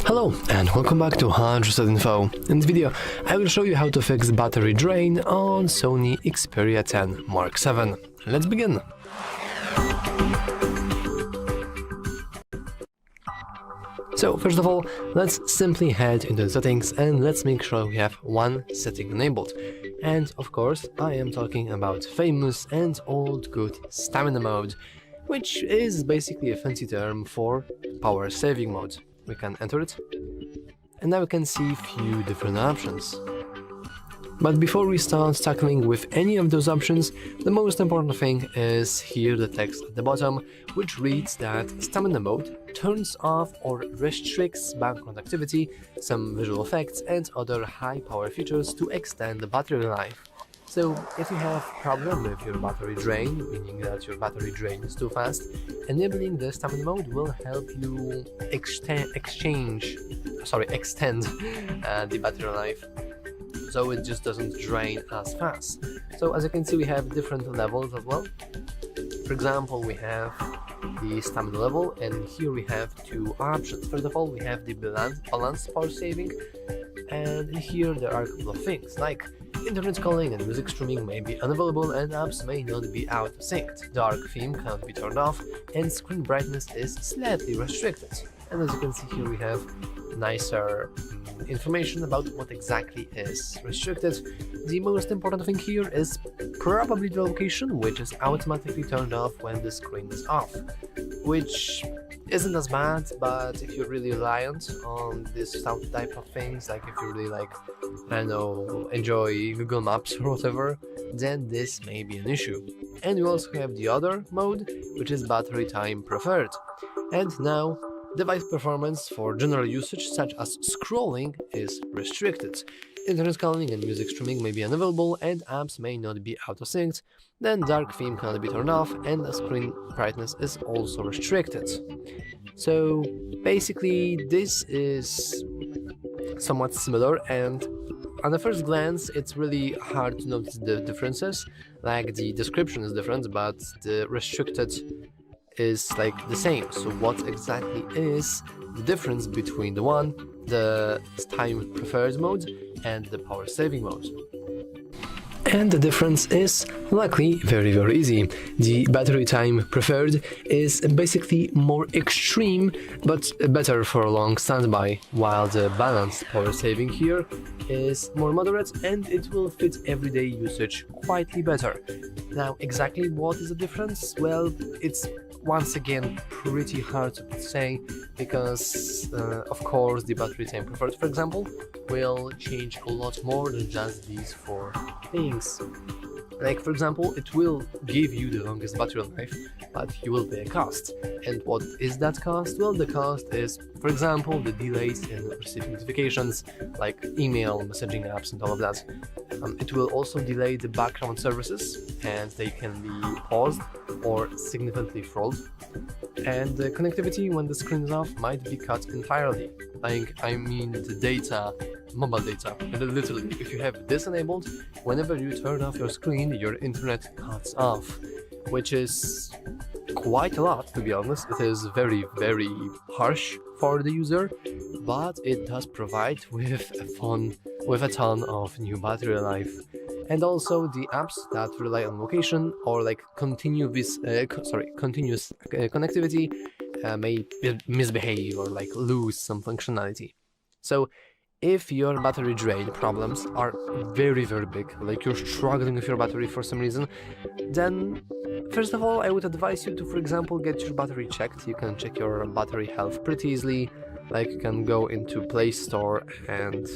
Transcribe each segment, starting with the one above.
Hello and welcome back to HardReset.Info. In this video, I will show you how to fix battery drain on Sony Xperia 10 Mark VII. Let's begin! So first of all, let's simply head into the settings and let's make sure we have one setting enabled. And of course, I am talking about famous and old good stamina mode, which is basically a fancy term for power saving mode. We can enter it, and now we can see a few different options. But before we start tackling with any of those options, the most important thing is here the text at the bottom, which reads that stamina mode turns off or restricts background activity, some visual effects and other high power features to extend the battery life. So if you have problem with your battery drain, meaning that your battery drain is too fast, enabling the stamina mode will help you extend the battery life, so it just doesn't drain as fast. So as you can see, we have different levels as well. For example, we have the stamina level, and here we have two options. First of all, we have the balance power saving, and here there are a couple of things like internet calling and music streaming may be unavailable and apps may not be out of sync. Dark theme cannot be turned off and screen brightness is slightly restricted. And as you can see here, we have nicer information about what exactly is restricted. The most important thing here is probably the location, which is automatically turned off when the screen is off, which isn't as bad, but if you're really reliant on this type of things, like if you really enjoy Google Maps or whatever, then this may be an issue. And we also have the other mode, which is battery time preferred. And now, device performance for general usage such as scrolling is restricted. Internet calling and music streaming may be unavailable and apps may not be out of sync. Then dark theme cannot be turned off and the screen brightness is also restricted. So basically this is somewhat similar, and on the first glance it's really hard to notice the differences. Like the description is different, but the restricted is like the same. So what exactly is the difference between the time preferred mode and the power saving mode? And the difference is luckily very easy. The battery time preferred is basically more extreme but better for a long standby, while the balanced power saving here is more moderate and it will fit everyday usage quietly better. Now exactly what is the difference? Well, it's once again pretty hard to say, because of course the battery time preferred, for example, will change a lot more than just these four things. Like for example, it will give you the longest battery life, but you will pay a cost. And what is that cost? Well, the cost is, for example, the delays in receiving notifications, like email, messaging apps and all of that. It will also delay the background services, and they can be paused or significantly frozen. And the connectivity when the screen is off might be cut entirely. I mean the data, mobile data. And literally, if you have this enabled, whenever you turn off your screen, your internet cuts off, which is quite a lot, to be honest. It is very harsh for the user, but it does provide with a ton of new battery life. And also the apps that rely on location or like continuous connectivity may misbehave or like lose some functionality. So if your battery drain problems are very big, like you're struggling with your battery for some reason, then first of all I would advise you to, for example, get your battery checked. You can check your battery health pretty easily. Like you can go into Play Store and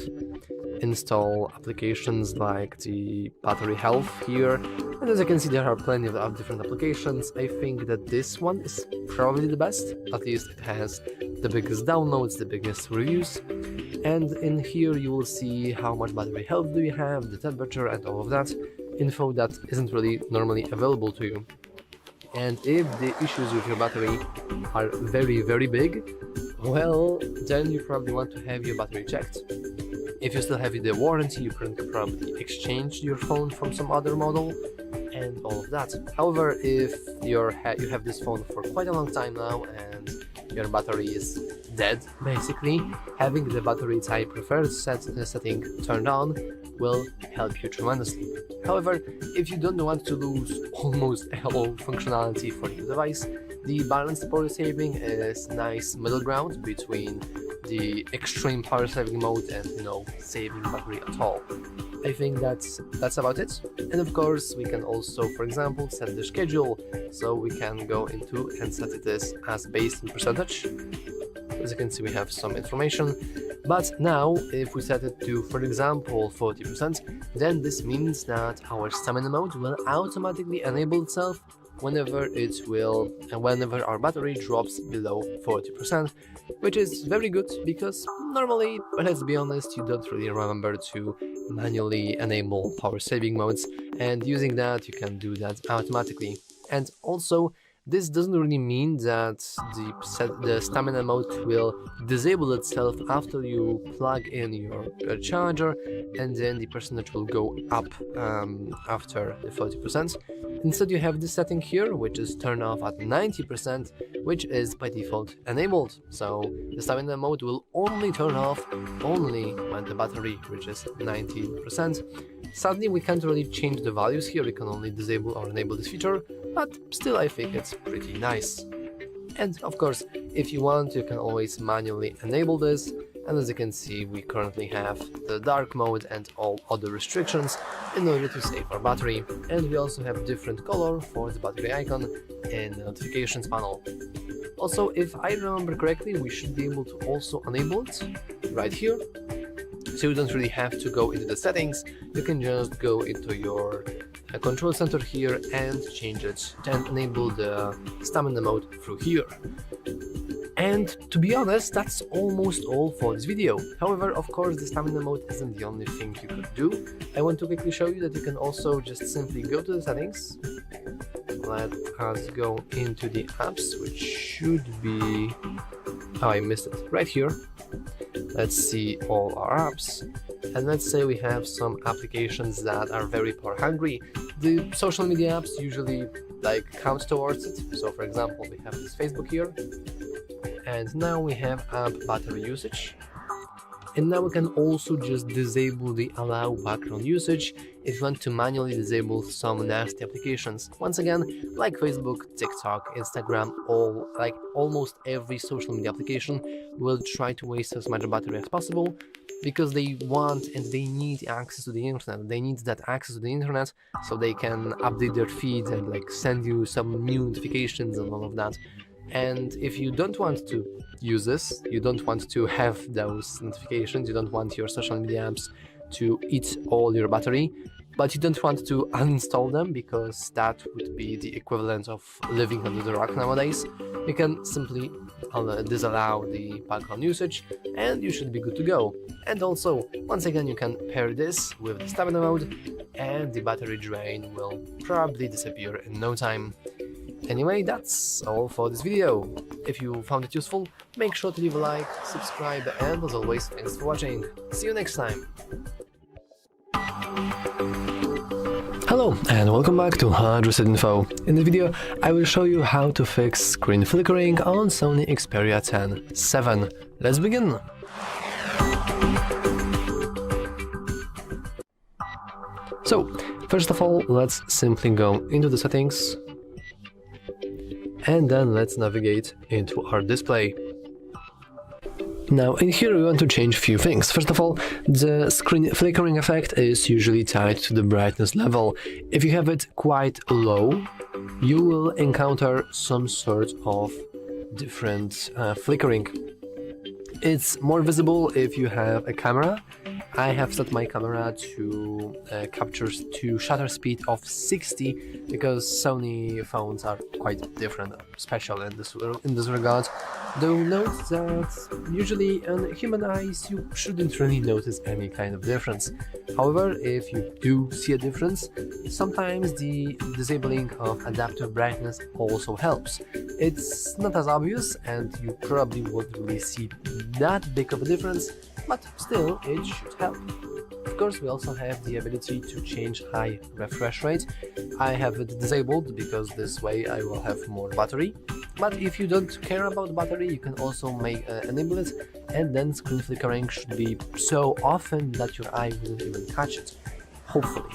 install applications like the battery health here, and as you can see there are plenty of different applications. I think that this one is probably the best, at least it has the biggest downloads, the biggest reviews, and in here you will see how much battery health do you have, the temperature and all of that info that isn't really normally available to you. And if the issues with your battery are very big, well, then you probably want to have your battery checked. If you still have the warranty, you can probably exchange your phone from some other model and all of that. However, if you have this phone for quite a long time now and your battery is dead, basically, having the battery type preferred setting turned on will help you tremendously. However, if you don't want to lose almost all functionality for your device, the balanced power saving is nice middle ground between the extreme power saving mode and no saving battery at all. I think that's about it. And of course, we can also, for example, set the schedule, so we can go into and set it as based on percentage. As you can see, we have some information. But now, if we set it to, for example, 40%, then this means that our stamina mode will automatically enable itself whenever our battery drops below 40%, which is very good because normally, let's be honest, you don't really remember to manually enable power saving modes, and using that you can do that automatically. And also, this doesn't really mean that the stamina mode will disable itself after you plug in your charger, and then the percentage will go up after the 40%. Instead, you have this setting here, which is turned off at 90%, which is by default enabled. So the stamina mode will only turn off when the battery reaches 90%. Sadly, we can't really change the values here, we can only disable or enable this feature, but still I think it's pretty nice. And of course, if you want, you can always manually enable this, and as you can see, we currently have the dark mode and all other restrictions in order to save our battery, and we also have different color for the battery icon in the notifications panel. Also, if I remember correctly, we should be able to also enable it right here. So you don't really have to go into the settings, you can just go into your control center here and change it and enable the stamina mode through here. And to be honest, that's almost all for this video. However, of course, the stamina mode isn't the only thing you could do. I want to quickly show you that you can also just simply go to the settings. Let us go into the apps, which should be... oh, I missed it, right here. Let's see all our apps, and let's say we have some applications that are very power hungry. The social media apps usually count towards it. So for example, we have this Facebook here, and now we have app battery usage, and now we can also just disable the allow background usage if you want to manually disable some nasty applications. Once again, like Facebook, TikTok, Instagram, almost every social media application will try to waste as much battery as possible because they want and they need access to the internet. They need that access to the internet so they can update their feed and send you some new notifications and all of that. And if you don't want to use this, you don't want to have those notifications, you don't want your social media apps to eat all your battery, but you don't want to uninstall them because that would be the equivalent of living under the rock nowadays, you can simply disallow the background usage and you should be good to go. And also, once again, you can pair this with the stamina mode and the battery drain will probably disappear in no time. Anyway, that's all for this video. If you found it useful, make sure to leave a like, subscribe, and as always, thanks for watching. See you next time. Hello and welcome back to HardReset.Info. In this video, I will show you how to fix screen flickering on Sony Xperia 10-7. Let's begin! So, first of all, let's simply go into the settings, and then let's navigate into our display. Now in here we want to change a few things. First of all, the screen flickering effect is usually tied to the brightness level. If you have it quite low, you will encounter some sort of different flickering. It's more visible if you have a camera. I have set my camera to shutter speed of 60 because Sony phones are quite different, special in this regard. Though note that usually on human eyes you shouldn't really notice any kind of difference. However, if you do see a difference, sometimes the disabling of adaptive brightness also helps. It's not as obvious and you probably won't really see that big of a difference, but still it should help. Of course, we also have the ability to change high refresh rate. I have it disabled because this way I will have more battery. But if you don't care about battery, you can also enable it, and then screen flickering should be so often that your eye wouldn't even catch it, hopefully.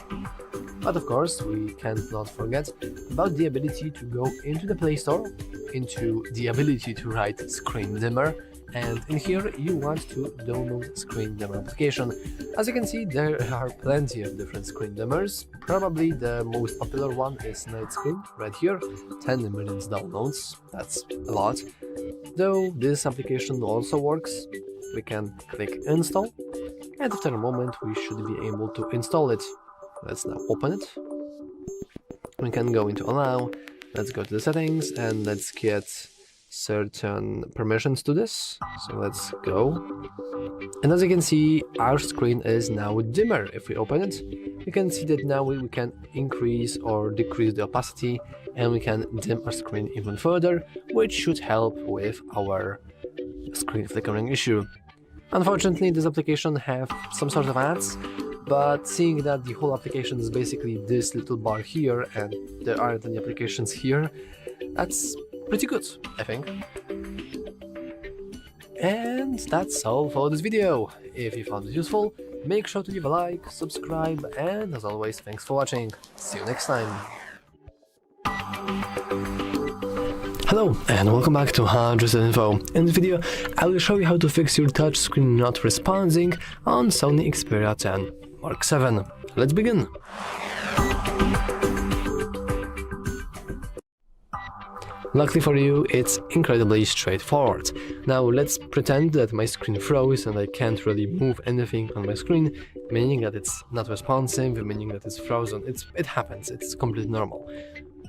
But of course, we can't not forget about the ability to go into the Play Store, into the ability to write screen dimmer, and in here you want to download screen dimmer application. As you can see, there are plenty of different screen dimmers. Probably the most popular one is Night Screen, right here, 10 million downloads, that's a lot. Though this application also works, we can click install, and after a moment we should be able to install it. Let's now open it. We can go into allow, let's go to the settings, and let's get certain permissions to this. So let's go. And as you can see, our screen is now dimmer. If we open it, you can see that now we can increase or decrease the opacity, and we can dim our screen even further, which should help with our screen flickering issue. Unfortunately, this application have some sort of ads, but seeing that the whole application is basically this little bar here and there aren't any applications here, that's pretty good, I think. And that's all for this video. If you found it useful, make sure to leave a like, subscribe, and as always, thanks for watching. See you next time. Hello and welcome back to HardReset.Info. In this video, I will show you how to fix your touchscreen not responding on Sony Xperia 10 Mark VII. Let's begin! Luckily for you, it's incredibly straightforward. Now let's pretend that my screen froze and I can't really move anything on my screen, meaning that it's not responsive, meaning that it's frozen. It happens, it's completely normal.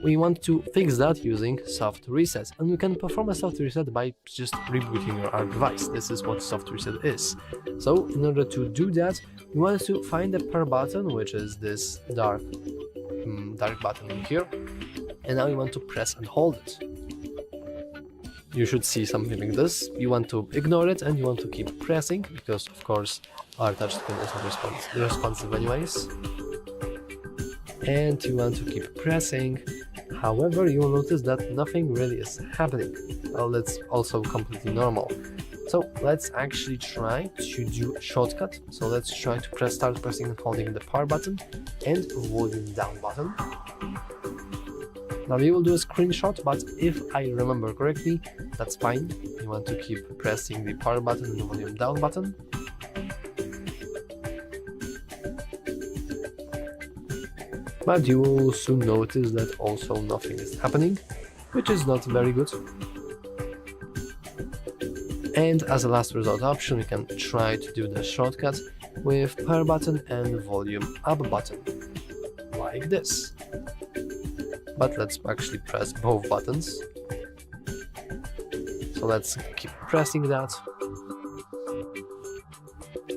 We want to fix that using soft reset, and we can perform a soft reset by just rebooting our device. This is what soft reset is. So in order to do that, we want to find the power button, which is this dark button in here, and now we want to press and hold it. You should see something like this. You want to ignore it and you want to keep pressing, because of course our touchscreen is not responsive anyways. And you want to keep pressing. However, you will notice that nothing really is happening. Well, that's also completely normal. So let's actually try to do a shortcut. So let's try to start pressing and holding the power button and volume down button. Now you will do a screenshot, but if I remember correctly, that's fine. You want to keep pressing the power button and the volume down button. But you will soon notice that also nothing is happening, which is not very good. And as a last resort option, we can try to do the shortcut with power button and volume up button, like this. But let's actually press both buttons. So let's keep pressing that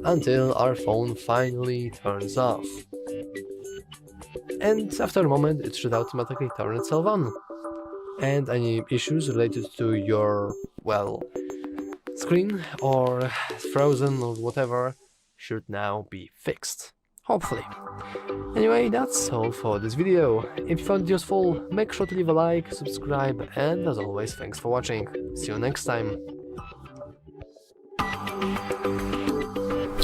until our phone finally turns off. And after a moment, it should automatically turn itself on. And any issues related to your, well, screen or frozen or whatever should now be fixed. Hopefully. Anyway, that's all for this video. If you found it useful, make sure to leave a like, subscribe, and as always, thanks for watching. See you next time.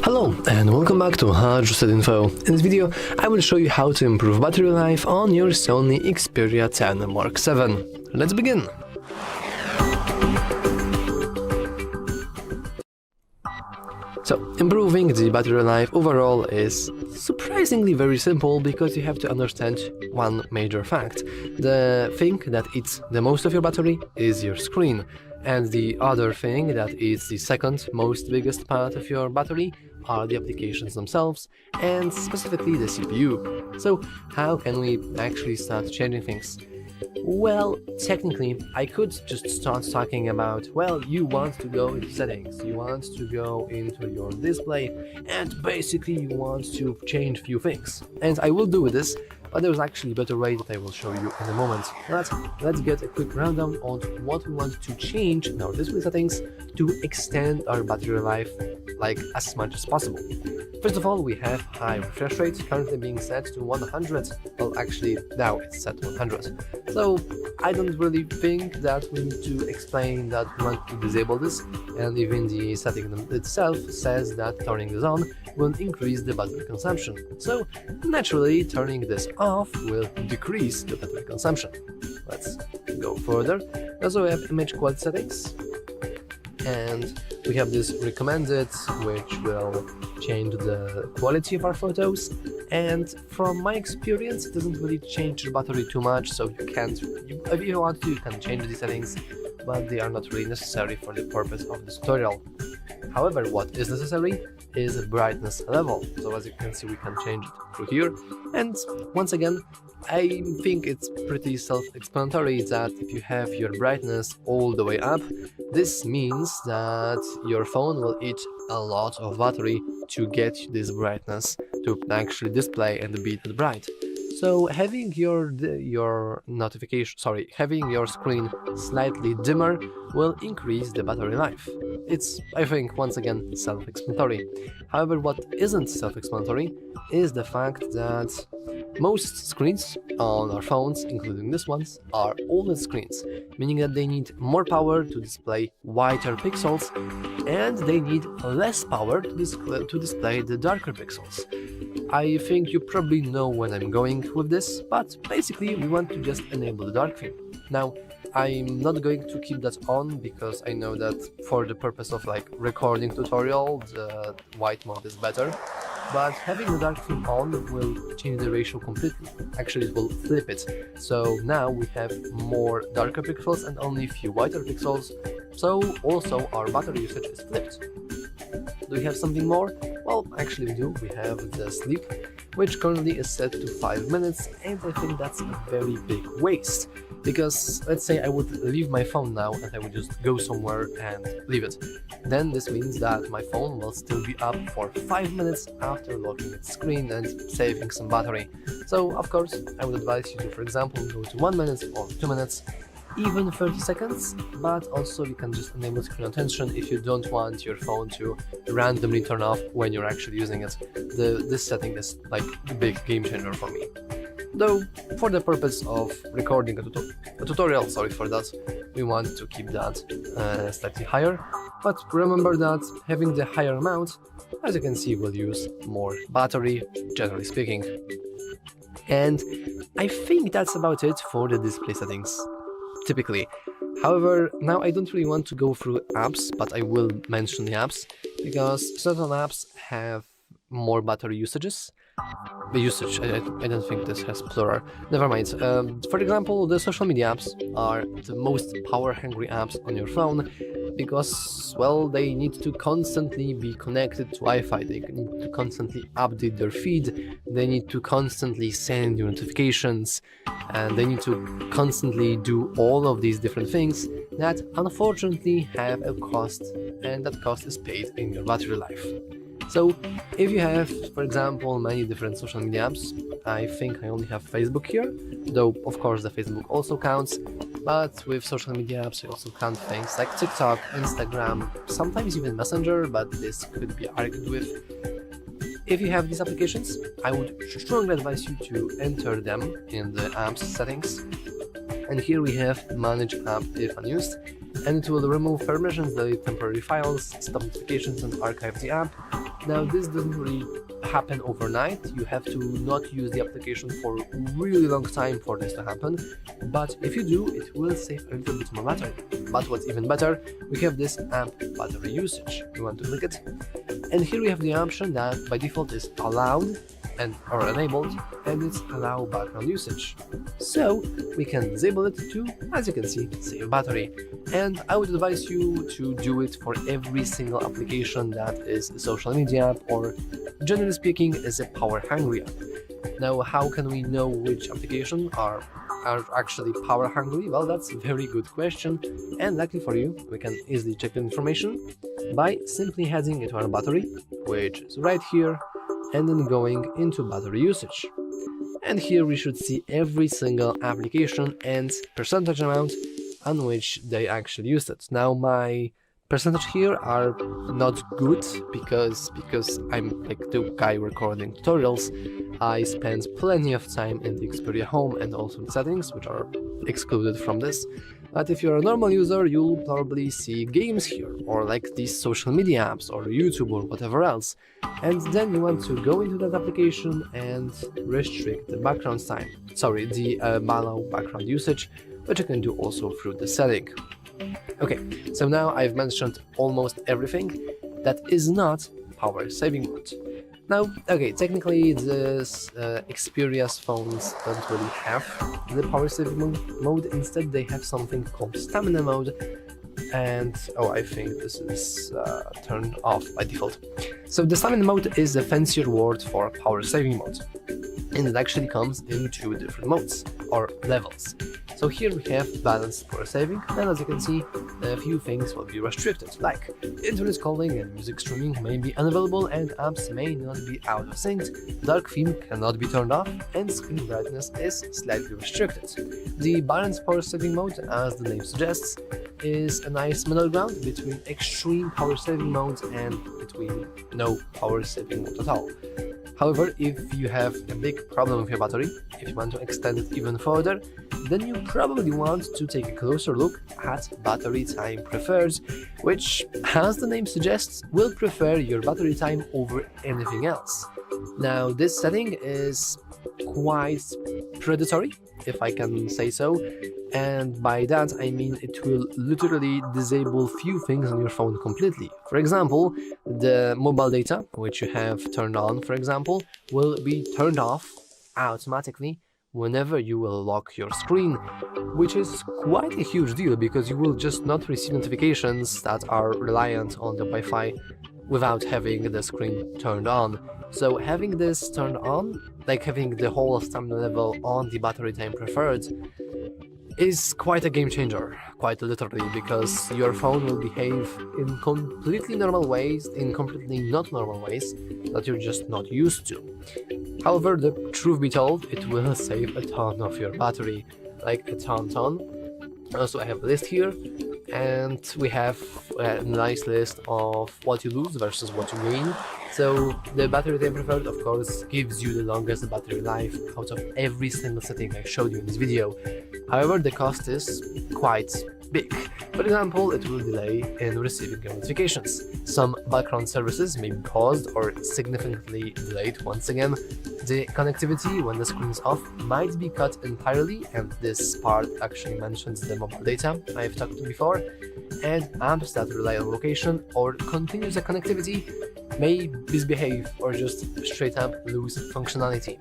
Hello and welcome back to HardReset.Info. In this video, I will show you how to improve battery life on your Sony Xperia 10 Mark VII. Let's begin! So, improving the battery life overall is surprisingly very simple, because you have to understand one major fact. The thing that eats the most of your battery is your screen, and the other thing that eats the second most biggest part of your battery are the applications themselves, and specifically the CPU. So how can we actually start changing things? Well, technically, I could just start talking about, well, you want to go into settings, you want to go into your display, and basically you want to change few things. And I will do this, but there's actually a better way that I will show you in a moment. But let's get a quick rundown on what we want to change in our display settings to extend our battery life like as much as possible. First of all, we have high refresh rate currently being set to 100. Well, actually now it's set to 100. So I don't really think that we need to explain that we want to disable this, and even the setting itself says that turning this on will increase the battery consumption. So naturally turning this off will decrease the battery consumption. Let's go further. Also we have image quality settings, and we have this recommended, which will change the quality of our photos, and from my experience it doesn't really change the battery too much, so if you want to, you can change these settings, but they are not really necessary for the purpose of this tutorial. However, what is necessary is a brightness level, so as you can see we can change it through here, and once again I think it's pretty self-explanatory that if you have your brightness all the way up, this means that your phone will eat a lot of battery to get this brightness to actually display and be that bright. So having your having your screen slightly dimmer will increase the battery life. It's, I think, once again self-explanatory. However, what isn't self-explanatory is the fact that most screens on our phones, including these ones, are OLED screens, meaning that they need more power to display whiter pixels, and they need less power to display the darker pixels. I think you probably know where I'm going with this, but basically we want to just enable the dark theme. Now, I'm not going to keep that on because I know that for the purpose of like recording tutorial, the white mode is better. But having the dark theme on will change the ratio completely. Actually, it will flip it. So now we have more darker pixels and only a few whiter pixels. So also our battery usage is flipped. Do we have something more? Well, actually we do. We have the sleep, which currently is set to 5 minutes, and I think that's a very big waste. Because let's say I would leave my phone now and I would just go somewhere and leave it. Then this means that my phone will still be up for 5 minutes after locking its screen and saving some battery. So of course I would advise you to, for example, go to 1 minute or 2 minutes, even 30 seconds, but also you can just enable screen attention if you don't want your phone to randomly turn off when you're actually using it. This setting is like a big game changer for me. Though, for the purpose of recording a tutorial, sorry for that, we want to keep that slightly higher, but remember that having the higher amount, as you can see, will use more battery, generally speaking. And I think that's about it for the display settings, typically. However, now I don't really want to go through apps, but I will mention the apps, because certain apps have more battery usages. The usage, I don't think this has plural. Never mind. For example, the social media apps are the most power-hungry apps on your phone because, well, they need to constantly be connected to Wi-Fi. They need to constantly update their feed. They need to constantly send you notifications, and they need to constantly do all of these different things that unfortunately have a cost, and that cost is paid in your battery life. So if you have, for example, many different social media apps, I think I only have Facebook here, though of course the Facebook also counts, but with social media apps I also count things like TikTok, Instagram, sometimes even Messenger, but this could be argued with. If you have these applications, I would strongly advise you to enter them in the apps settings. And here we have Manage App if unused, and it will remove permissions, delete temporary files, stop notifications, and archive the app. Now this doesn't really happen overnight. You have to not use the application for a really long time for this to happen, but if you do, it will save a little bit more battery. But what's even better, we have this app battery usage. We want to click it, and here we have the option that by default is allowed or enabled, and it's allow background usage. So we can disable it to, as you can see, save battery. And I would advise you to do it for every single application that is a social media app or, generally speaking, is a power hungry app. Now, how can we know which application are actually power hungry? Well, that's a very good question, and luckily for you, we can easily check the information by simply heading into our battery, which is right here, and then going into battery usage. and here we should see every single application and percentage amount on which they actually used it. Now my percentage here are not good because I'm like the guy recording tutorials. I spend plenty of time in the Xperia Home and also in settings, which are excluded from this. But if you're a normal user, you'll probably see games here, or like these social media apps, or YouTube, or whatever else. And then you want to go into that application and restrict the background time. Sorry, the allow background usage, which you can do also through the setting. Okay, so now I've mentioned almost everything that is not power saving mode. Now, okay, technically this Xperia's phones don't really have the power saving mode. Instead they have something called stamina mode, and oh, I think this is turned off by default. So the stamina mode is a fancier word for power saving mode, and it actually comes in two different modes or levels. So here we have balanced power saving, and as you can see, a few things will be restricted, like internet calling and music streaming may be unavailable and apps may not be out of sync, dark theme cannot be turned off, and screen brightness is slightly restricted. The balanced power saving mode, as the name suggests, is a nice middle ground between extreme power saving modes and between no power saving mode at all. However, if you have a big problem with your battery, if you want to extend it even further, then you probably want to take a closer look at battery time preferred, which, as the name suggests, will prefer your battery time over anything else. Now, this setting is quite predatory, if I can say so, and by that I mean it will literally disable few things on your phone completely. For example, the mobile data, which you have turned on, for example, will be turned off automatically whenever you will lock your screen, which is quite a huge deal because you will just not receive notifications that are reliant on the Wi-Fi without having the screen turned on. So having this turned on, like having the whole stamina level on the battery time preferred, is quite a game changer, quite literally, because your phone will behave in completely normal ways, in completely not normal ways that you're just not used to. However, the truth be told, it will save a ton of your battery, like a ton. Also, I have a list here, and we have a nice list of what you lose versus what you gain. So the battery time preferred, of course, gives you the longest battery life out of every single setting I showed you in this video. However, the cost is quite big. For example, it will delay in receiving your notifications. Some background services may be paused or significantly delayed. Once again, the connectivity when the screen is off might be cut entirely, and this part actually mentions the mobile data I've talked to before, and apps that rely on location or continuous connectivity may misbehave or just straight up lose functionality.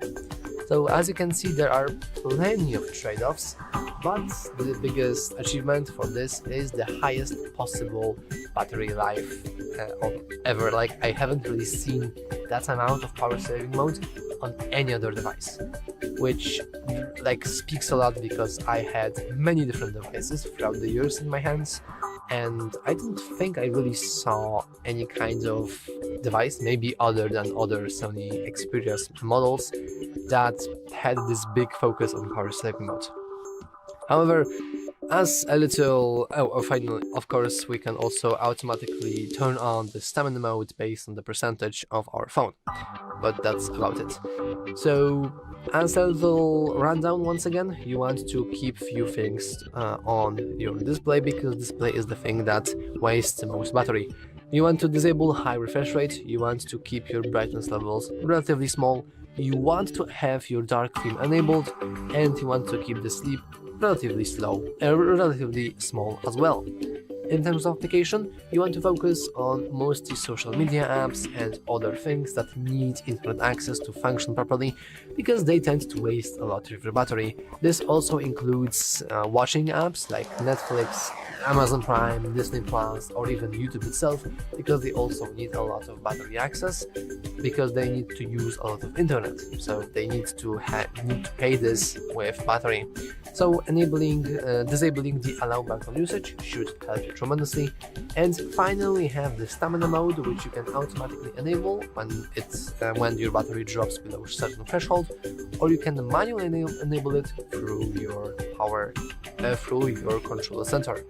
So as you can see, there are plenty of trade-offs, but the biggest achievement for this is the highest possible battery life ever. Like, I haven't really seen that amount of power saving mode on any other device, which like speaks a lot because I had many different devices throughout the years in my hands, and I didn't think I really saw any kind of device, maybe other than other Sony Xperia models, that had this big focus on power saving mode. However, as a little... finally, of course, we can also automatically turn on the stamina mode based on the percentage of our phone, but that's about it. So, as a little rundown once again, you want to keep few things on your display, because display is the thing that wastes the most battery. You want to disable high refresh rate, you want to keep your brightness levels relatively small, you want to have your dark theme enabled, and you want to keep the sleep relatively small as well. In terms of application, you want to focus on mostly social media apps and other things that need internet access to function properly, because they tend to waste a lot of your battery. This also includes watching apps like Netflix, Amazon Prime, Disney Plus, or even YouTube itself, because they also need a lot of battery access, because they need to use a lot of internet, so they need to pay this with battery. So disabling the allow background usage should help you tremendously. And finally, we have the stamina mode, which you can automatically enable when your battery drops below a certain threshold, or you can manually enable it through your through your controller center.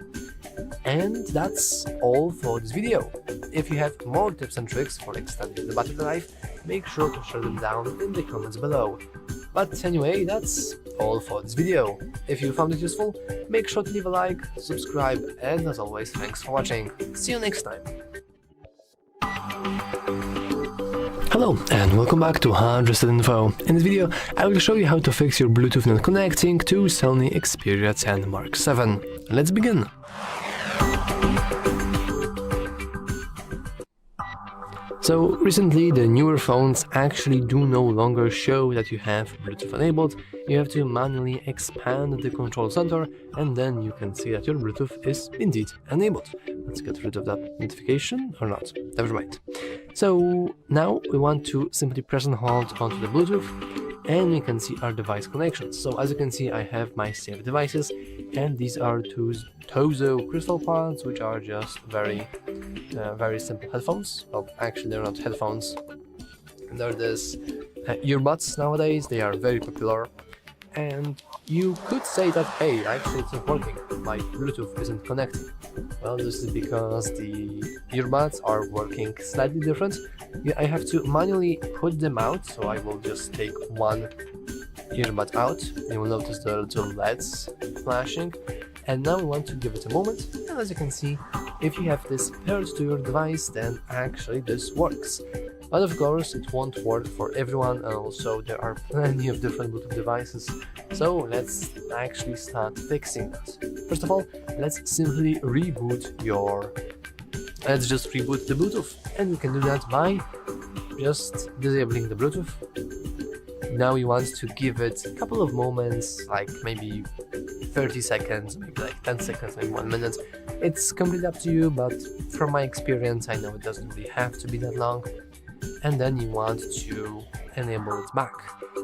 And that's all for this video. If you have more tips and tricks for extending the battery life, make sure to share them down in the comments below. But anyway, that's all for this video. If you found it useful, make sure to leave a like, subscribe, and as always, thanks for watching. See you next time. Hello and welcome back to HardReset.Info. In this video, I will show you how to fix your Bluetooth not connecting to Sony Xperia 10 Mark VII. Let's begin. So recently the newer phones actually do no longer show that you have Bluetooth enabled. You have to manually expand the control center and then you can see that your Bluetooth is indeed enabled. Let's get rid of that notification, or not, never mind. So now we want to simply press and hold onto the Bluetooth and we can see our device connections. So as you can see, I have my saved devices, and these are two Tozo crystal pods, which are just very simple headphones. Well, actually they're not headphones, they're this earbuds nowadays. They are very popular, and you could say that, hey, actually it's not working, my Bluetooth isn't connecting. Well, this is because the earbuds are working slightly different. I have to manually put them out, so I will just take one earbud out. You will notice the little LEDs flashing, and now we want to give it a moment, and as you can see, if you have this paired to your device, then actually this works. But of course it won't work for everyone, and also there are plenty of different Bluetooth devices, so let's actually start fixing that. First of all, let's simply let's just reboot the Bluetooth, and we can do that by just disabling the Bluetooth. Now you want to give it a couple of moments, like maybe 30 seconds, maybe like 10 seconds, maybe 1 minute. It's completely up to you, but from my experience I know it doesn't really have to be that long. And then you want to enable it back.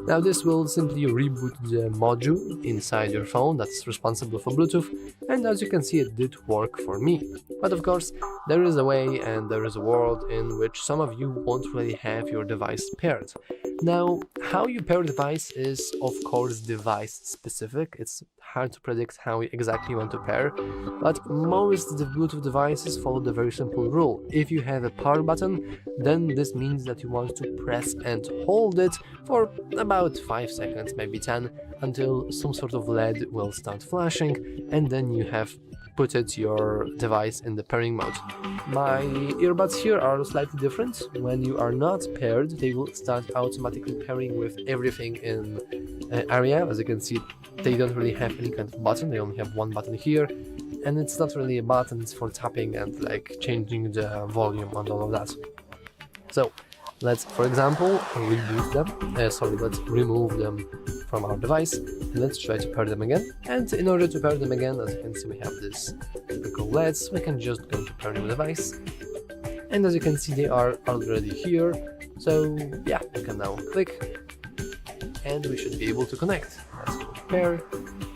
Now this will simply reboot the module inside your phone that's responsible for Bluetooth, and as you can see it did work for me. But of course there is a way and there is a world in which some of you won't really have your device paired. Now, how you pair a device is of course device specific. It's hard to predict how exactly you want to pair, but most of the Bluetooth devices follow the very simple rule. If you have a power button, then this means that you want to press and hold it for about 5 seconds, maybe 10, until some sort of LED will start flashing, and then you have put your device in the pairing mode. My earbuds here are slightly different. When you are not paired, they will start automatically pairing with everything in area. As you can see, they don't really have any kind of button, they only have one button here, and it's not really a button, it's for tapping and like changing the volume and all of that. So let's, for example, reboot them, let's remove them from our device, and let's try to pair them again. And in order to pair them again, as you can see, we have this typical LEDs. We can just go to pair new device, and as you can see, they are already here. So yeah, we can now click, and we should be able to connect. Let's go to pair,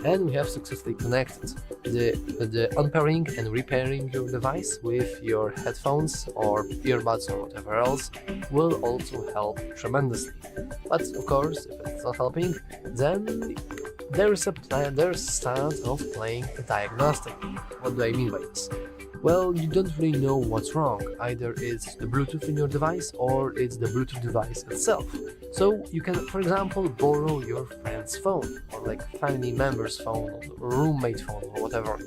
and we have successfully connected. The unpairing and repairing your device with your headphones or earbuds or whatever else will also help tremendously. But of course, if it's not helping, then there's a start of playing a diagnostic. What do I mean by this? Well, you don't really know what's wrong. Either it's the Bluetooth in your device or it's the Bluetooth device itself. So you can, for example, borrow your friend's phone, or like family member's phone, or roommate phone, or whatever.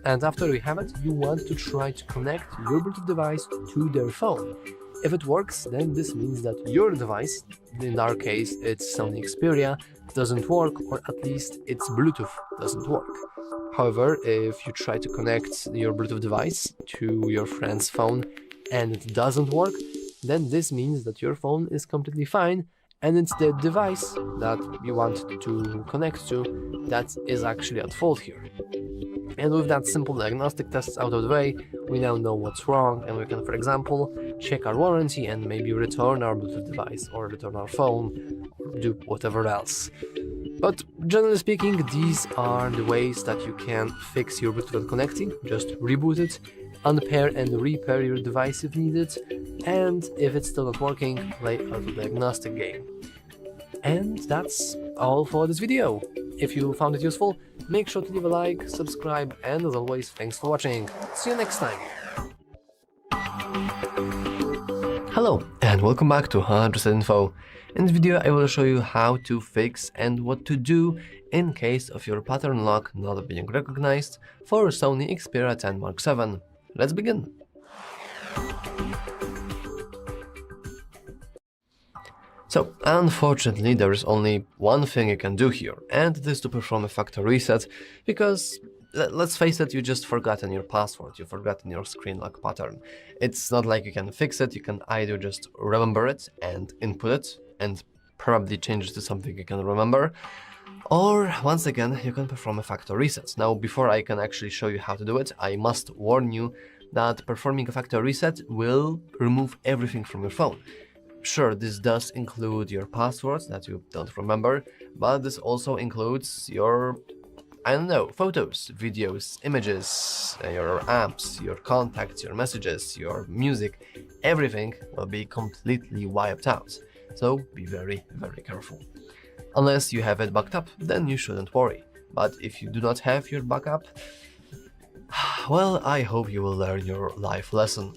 And after you have it, you want to try to connect your Bluetooth device to their phone. If it works, then this means that your device, in our case it's Sony Xperia, doesn't work, or at least its Bluetooth doesn't work. However, if you try to connect your Bluetooth device to your friend's phone and it doesn't work, then this means that your phone is completely fine, and it's the device that you want to connect to that is actually at fault here. And with that simple diagnostic tests out of the way, we now know what's wrong, and we can, for example, check our warranty and maybe return our Bluetooth device, or return our phone, or do whatever else. But generally speaking, these are the ways that you can fix your Bluetooth while connecting. Just reboot it, unpair and repair your device if needed, and if it's still not working, play a diagnostic game. And that's all for this video. If you found it useful, make sure to leave a like, subscribe, and as always, thanks for watching. See you next time. Hello, and welcome back to HardReset.Info. In this video, I will show you how to fix and what to do in case of your pattern lock not being recognized for Sony Xperia 10 Mark VII. Let's begin. So, unfortunately, there is only one thing you can do here, and it is to perform a factory reset, because let's face it, you just forgotten your password, you've forgotten your screen lock pattern. It's not like you can fix it, you can either just remember it and input it, and probably change it to something you can remember, or once again, you can perform a factory reset. Now, before I can actually show you how to do it, I must warn you that performing a factory reset will remove everything from your phone. Sure, this does include your passwords that you don't remember, but this also includes your, I don't know, photos, videos, images, your apps, your contacts, your messages, your music. Everything will be completely wiped out. So be very, very careful. Unless you have it backed up, then you shouldn't worry. But if you do not have your backup, well, I hope you will learn your life lesson.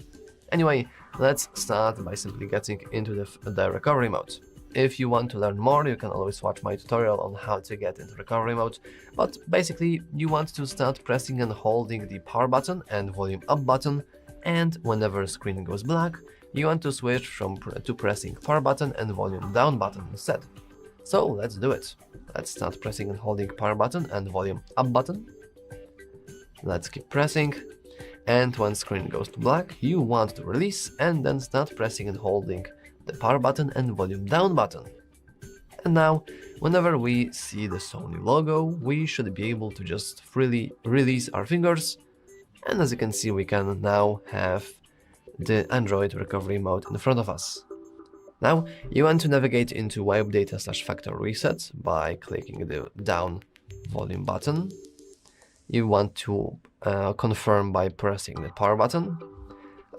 Anyway, let's start by simply getting into the recovery mode. If you want to learn more, you can always watch my tutorial on how to get into recovery mode, but basically you want to start pressing and holding the power button and volume up button, and whenever the screen goes black, you want to switch to pressing power button and volume down button instead. So let's do it. Let's start pressing and holding power button and volume up button. Let's keep pressing. And when screen goes to black, you want to release and then start pressing and holding the power button and volume down button. And now, whenever we see the Sony logo, we should be able to just freely release our fingers. And as you can see, we can now have the Android recovery mode in front of us. Now, you want to navigate into wipe data / factory reset by clicking the down volume button. You want to confirm by pressing the power button.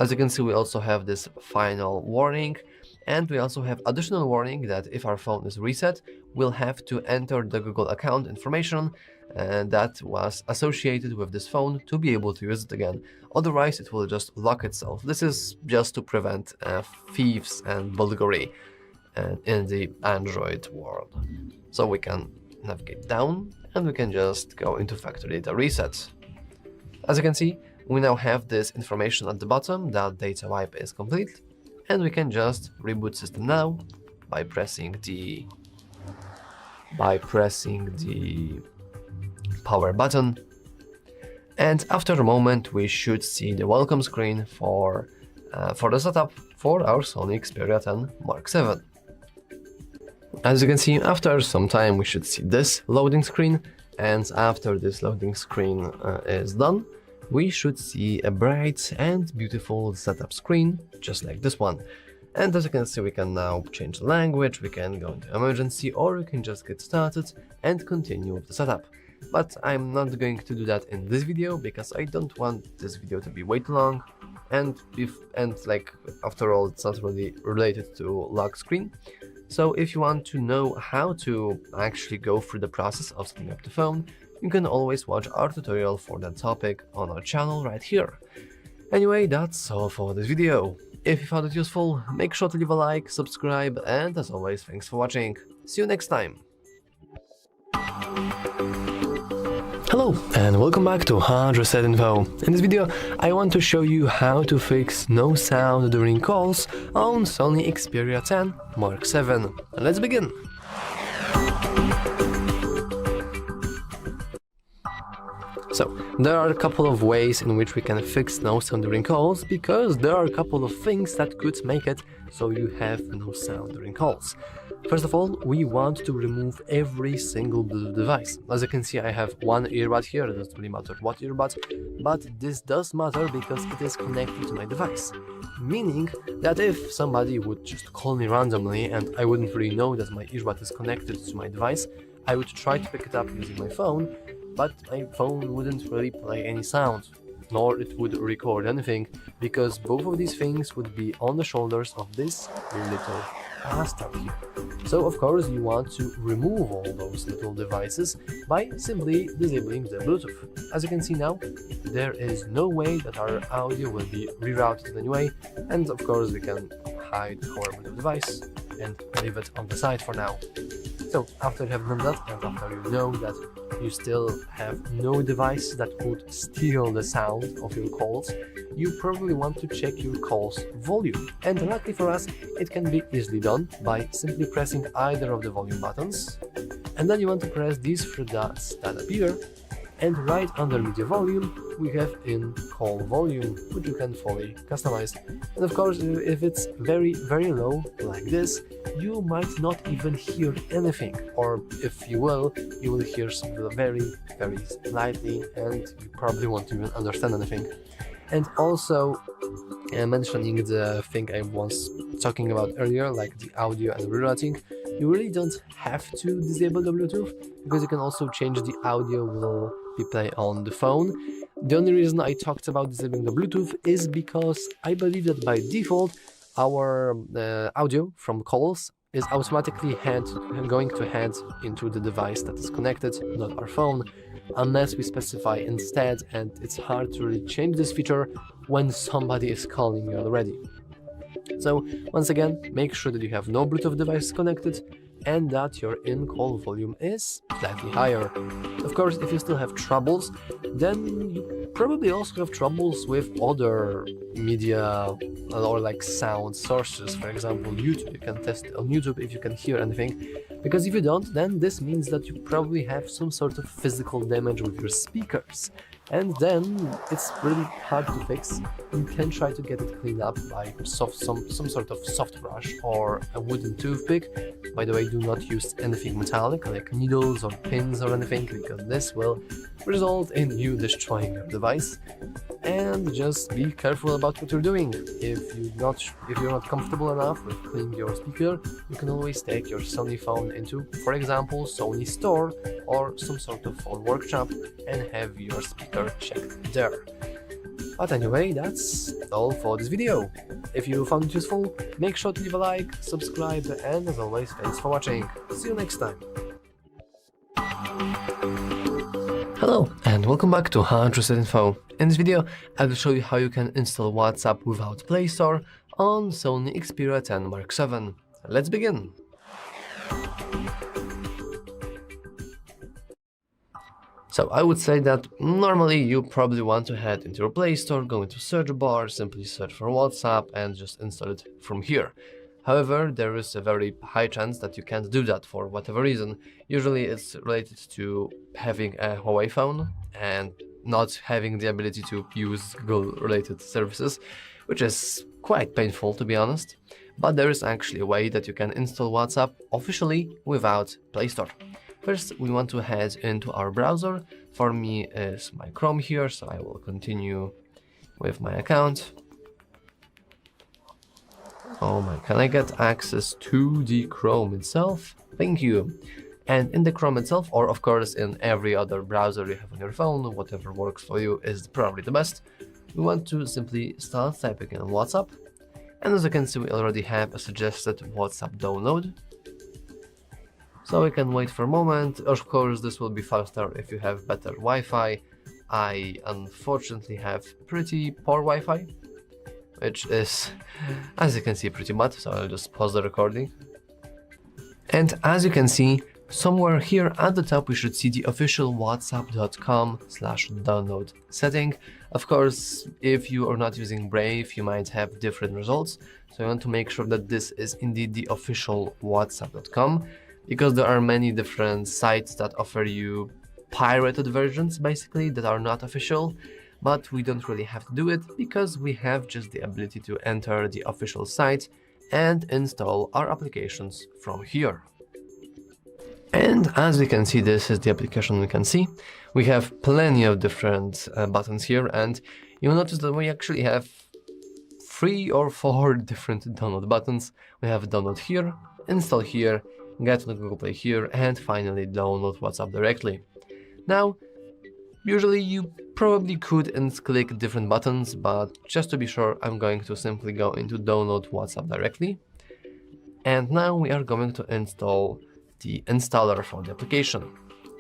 As you can see, we also have this final warning, and we also have additional warning that if our phone is reset, we'll have to enter the Google account information that was associated with this phone to be able to use it again. Otherwise, it will just lock itself. This is just to prevent thieves and bulgari in the Android world. So we can navigate down, and we can just go into factory data reset. As you can see, we now have this information at the bottom that data wipe is complete, and we can just reboot system now by pressing the power button. And after a moment, we should see the welcome screen for the setup for our Sony Xperia 10 Mark VII. As you can see, after some time we should see this loading screen, and after this loading screen is done, we should see a bright and beautiful setup screen, just like this one. And as you can see, we can now change the language, we can go into emergency, or we can just get started and continue with the setup. But I'm not going to do that in this video, because I don't want this video to be way too long, and after all, it's not really related to lock screen. So if you want to know how to actually go through the process of setting up the phone, you can always watch our tutorial for that topic on our channel right here. Anyway, that's all for this video. If you found it useful, make sure to leave a like, subscribe, and as always, thanks for watching. See you next time. Hello, and welcome back to HardReset.Info. In this video, I want to show you how to fix no sound during calls on Sony Xperia 10 Mark VII. Let's begin! So, there are a couple of ways in which we can fix no sound during calls, because there are a couple of things that could make it so you have no sound during calls. First of all, we want to remove every single Bluetooth device. As you can see, I have one earbud here. It doesn't really matter what earbud, but this does matter because it is connected to my device. Meaning that if somebody would just call me randomly and I wouldn't really know that my earbud is connected to my device, I would try to pick it up using my phone, but my phone wouldn't really play any sound, nor it would record anything, because both of these things would be on the shoulders of this little bastard here. So of course you want to remove all those little devices by simply disabling the Bluetooth. As you can see now, there is no way that our audio will be rerouted in any way, and of course we can hide our Bluetooth device and leave it on the side for now. So after you have done that, and after you know that you still have no device that would steal the sound of your calls, you probably want to check your call's volume. And luckily for us, it can be easily done by simply pressing either of the volume buttons. And then you want to press these three dots that appear, and right under media volume we have in call volume, which you can fully customize. And of course, if it's very low like this, you might not even hear anything, or if you will hear something very slightly, and you probably won't even understand anything. And also mentioning the thing I was talking about earlier, like the audio and rerouting, you really don't have to disable the Bluetooth, because you can also change the audio will be played on the phone. The only reason I talked about disabling the Bluetooth is because I believe that by default our audio from calls is automatically going to head into the device that is connected, not our phone, unless we specify instead, and it's hard to really change this feature when somebody is calling you already. So once again, make sure that you have no Bluetooth device connected and that your in-call volume is slightly higher. Of course, if you still have troubles, then you probably also have troubles with other media or like sound sources. For example, YouTube. You can test on YouTube if you can hear anything, because if you don't, then this means that you probably have some sort of physical damage with your speakers. And then it's really hard to fix. You can try to get it cleaned up by some sort of soft brush or a wooden toothpick. By the way, do not use anything metallic like needles or pins or anything, because this will result in you destroying your device. And just be careful about what you're doing. If you're not comfortable enough with cleaning your speaker, you can always take your Sony phone into, for example, Sony store or some sort of phone workshop and have your speaker checked there. But anyway, that's all for this video. If you found it useful, make sure to leave a like, subscribe, and as always, thanks for watching. See you next time. Hello and welcome back to HardReset.Info. In this video, I will show you how you can install WhatsApp without Play Store on Sony Xperia 10 Mark VII. Let's begin. So I would say that normally you probably want to head into your Play Store, go into search bar, simply search for WhatsApp and just install it from here. However, there is a very high chance that you can't do that for whatever reason. Usually it's related to having a Huawei phone and not having the ability to use Google-related services, which is quite painful, to be honest. But there is actually a way that you can install WhatsApp officially without Play Store. First, we want to head into our browser. For me is my Chrome here, so I will continue with my account. Oh my, can I get access to the Chrome itself? Thank you. And in the Chrome itself, or of course in every other browser you have on your phone, whatever works for you is probably the best, we want to simply start typing in WhatsApp. And as you can see, we already have a suggested WhatsApp download. So we can wait for a moment. Of course, this will be faster if you have better Wi-Fi. I unfortunately have pretty poor Wi-Fi, which is, as you can see, pretty bad, so I'll just pause the recording. And as you can see, somewhere here at the top we should see the official whatsapp.com/download setting. Of course, if you are not using Brave, you might have different results, so you want to make sure that this is indeed the official whatsapp.com, because there are many different sites that offer you pirated versions, basically, that are not official. But we don't really have to do it, because we have just the ability to enter the official site and install our applications from here. And as we can see, this is the application we can see. We have plenty of different buttons here, and you'll notice that we actually have 3 or 4 different download buttons. We have download here, install here, get on Google Play here, and finally download WhatsApp directly. Now, usually you probably could and click different buttons, but just to be sure, I'm going to simply go into download WhatsApp directly. And now we are going to install the installer for the application.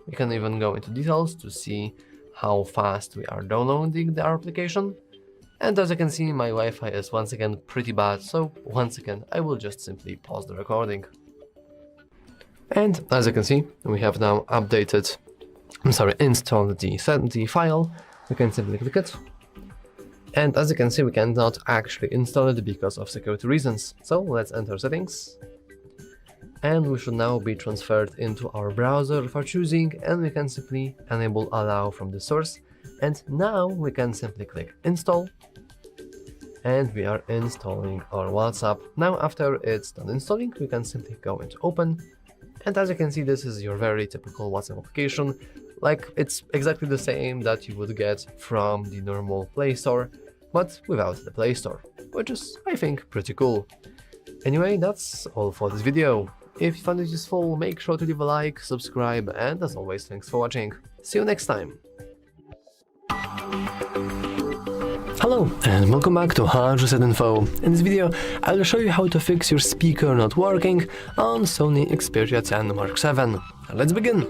We can even go into details to see how fast we are downloading our application. And as you can see, my Wi-Fi is once again pretty bad, so once again I will just simply pause the recording. And as you can see, we have now installed the file. We can simply click it. And as you can see, we cannot actually install it because of security reasons. So let's enter settings. And we should now be transferred into our browser of our choosing, and we can simply enable allow from the source. And now we can simply click install. And we are installing our WhatsApp. Now after it's done installing, we can simply go into open. And as you can see, this is your very typical WhatsApp application. Like, it's exactly the same that you would get from the normal Play Store, but without the Play Store, which is, I think, pretty cool. Anyway, that's all for this video. If you found it useful, make sure to leave a like, subscribe, and as always, thanks for watching. See you next time! Hello and welcome back to HardReset.Info. In this video, I will show you how to fix your speaker not working on Sony Xperia 10 Mark VII. Let's begin!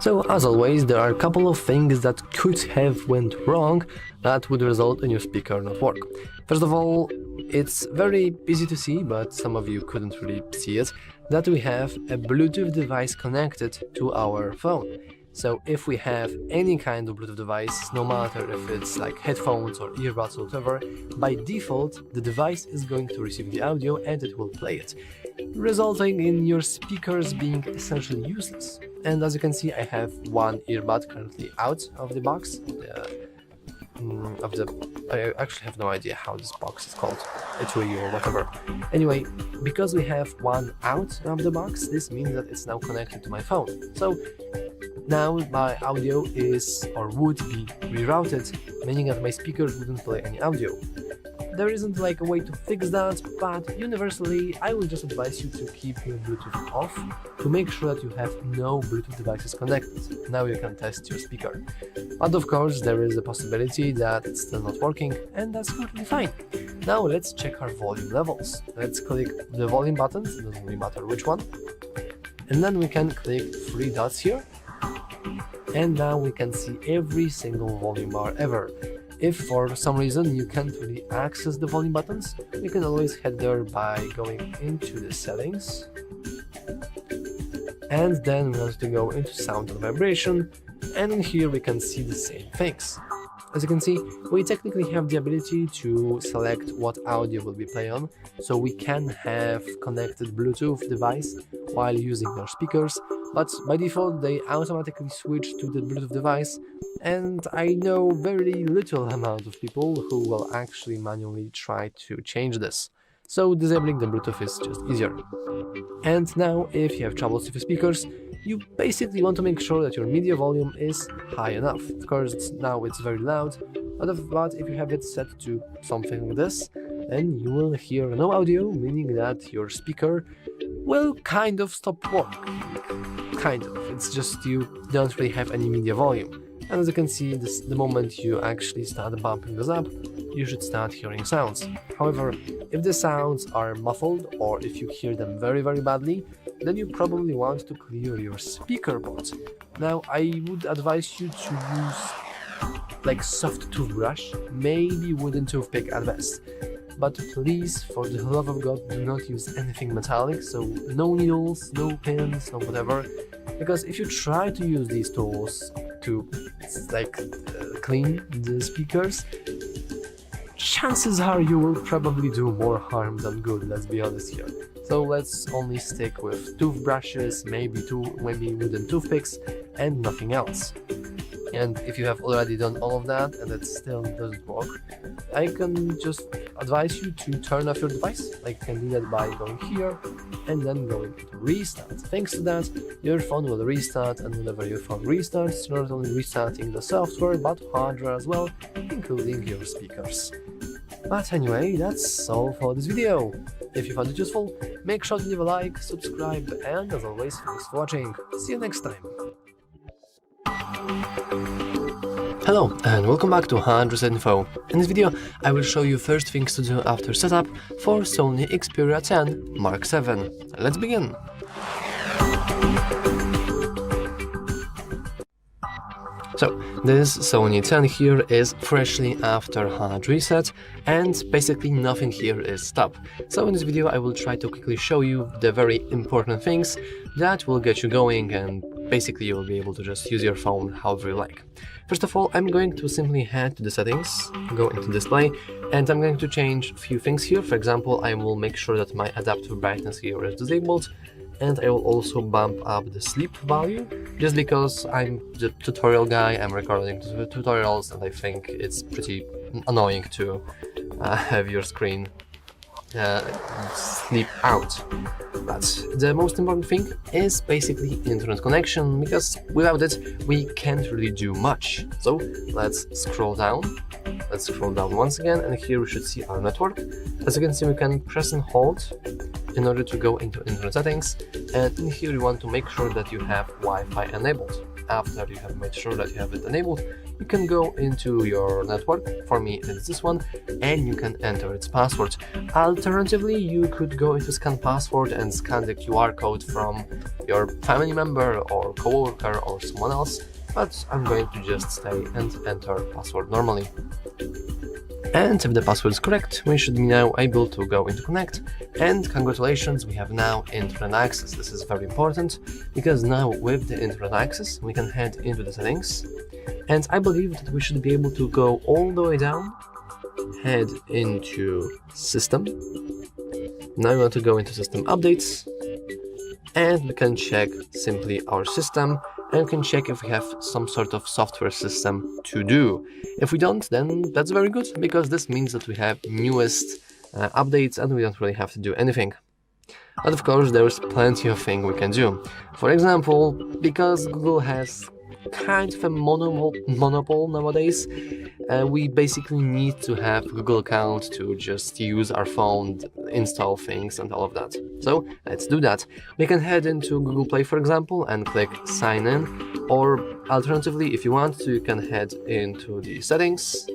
So, as always, there are a couple of things that could have went wrong that would result in your speaker not work. First of all, it's very easy to see, but some of you couldn't really see it, that we have a Bluetooth device connected to our phone. So if we have any kind of Bluetooth device, no matter if it's like headphones or earbuds or whatever, by default the device is going to receive the audio and it will play it, resulting in your speakers being essentially useless. And as you can see, I have one earbud currently out of the box, I actually have no idea how this box is called, etui or whatever. Anyway, because we have one out of the box, this means that it's now connected to my phone. So now my audio is or would be rerouted, meaning that my speakers wouldn't play any audio. There isn't like a way to fix that, but universally I would just advise you to keep your Bluetooth off to make sure that you have no Bluetooth devices connected. Now you can test your speaker. But of course there is a possibility that it's still not working, and that's totally fine. Now let's check our volume levels. Let's click the volume button, it doesn't really matter which one. And then we can click three dots here. And now we can see every single volume bar ever. If for some reason you can't really access the volume buttons, you can always head there by going into the settings. And then we want to go into sound and vibration, and in here we can see the same things. As you can see, we technically have the ability to select what audio will be played on, so we can have connected Bluetooth device while using our speakers, but by default they automatically switch to the Bluetooth device, and I know very little amount of people who will actually manually try to change this. So disabling the Bluetooth is just easier. And now, if you have troubles with your speakers, you basically want to make sure that your media volume is high enough. Of course, now it's very loud, but if you have it set to something like this, then you will hear no audio, meaning that your speaker will kind of stop working. Kind of. It's just you don't really have any media volume. And as you can see, the moment you actually start bumping this up, you should start hearing sounds. However, if the sounds are muffled or if you hear them very badly, then you probably want to clear your speaker board. Now, I would advise you to use like soft toothbrush, maybe wooden toothpick at best. But please, for the love of God, do not use anything metallic, so no needles, no pins, no whatever, because if you try to use these tools to clean the speakers, chances are you will probably do more harm than good, let's be honest here. So let's only stick with toothbrushes, maybe wooden toothpicks, and nothing else. And if you have already done all of that and it still doesn't work, I can just advise you to turn off your device. Like, you can do that by going here and then going to restart. Thanks to that, your phone will restart, and whenever your phone restarts, you're not only restarting the software but hardware as well, including your speakers. But anyway, that's all for this video. If you found it useful, make sure to leave a like, subscribe, and as always, thanks for watching. See you next time. Hello and welcome back to HardReset.Info. In this video, I will show you first things to do after setup for Sony Xperia 10 Mark VII. Let's begin! So, this Sony 10 here is freshly after hard reset, and basically nothing here is stopped. So in this video I will try to quickly show you the very important things that will get you going, and basically you will be able to just use your phone however you like. First of all, I'm going to simply head to the settings, go into display, and I'm going to change a few things here. For example, I will make sure that my adaptive brightness here is disabled, and I will also bump up the sleep value, just because I'm the tutorial guy, I'm recording the tutorials, and I think it's pretty annoying to have your screen sleep out. But the most important thing is basically internet connection, because without it we can't really do much. So let's scroll down. Let's scroll down once again, and here we should see our network. As you can see, we can press and hold in order to go into internet settings, and in here you want to make sure that you have Wi-Fi enabled. After you have made sure that you have it enabled, you can go into your network. For me it's this one, and you can enter its password. Alternatively, you could go into scan password and scan the QR code from your family member or coworker or someone else, but I'm going to just stay and enter password normally. And if the password is correct, we should be now able to go into connect, and congratulations, we have now internet access. This is very important, because now with the internet access we can head into the settings, and I believe that we should be able to go all the way down, head into system. Now we want to go into system updates, and we can check simply our system, and we can check if we have some sort of software system to do. If we don't, then that's very good, because this means that we have newest updates and we don't really have to do anything. But of course, there's plenty of things we can do. For example, because Google has kind of a monopoly nowadays, we basically need to have a Google account to just use our phone, install things and all of that. So let's do that. We can head into Google Play, for example, and click sign in, or alternatively, if you want to, you can head into the settings.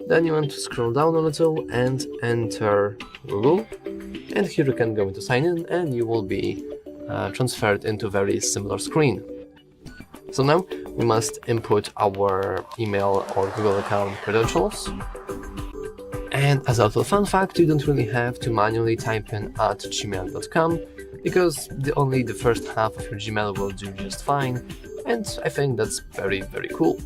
Then you want to scroll down a little and enter Google, and here you can go into sign in, and you will be transferred into a very similar screen. So now we must input our email or Google account credentials. And as a little fun fact, you don't really have to manually type in @gmail.com, because only the first half of your Gmail will do just fine, and I think that's very cool.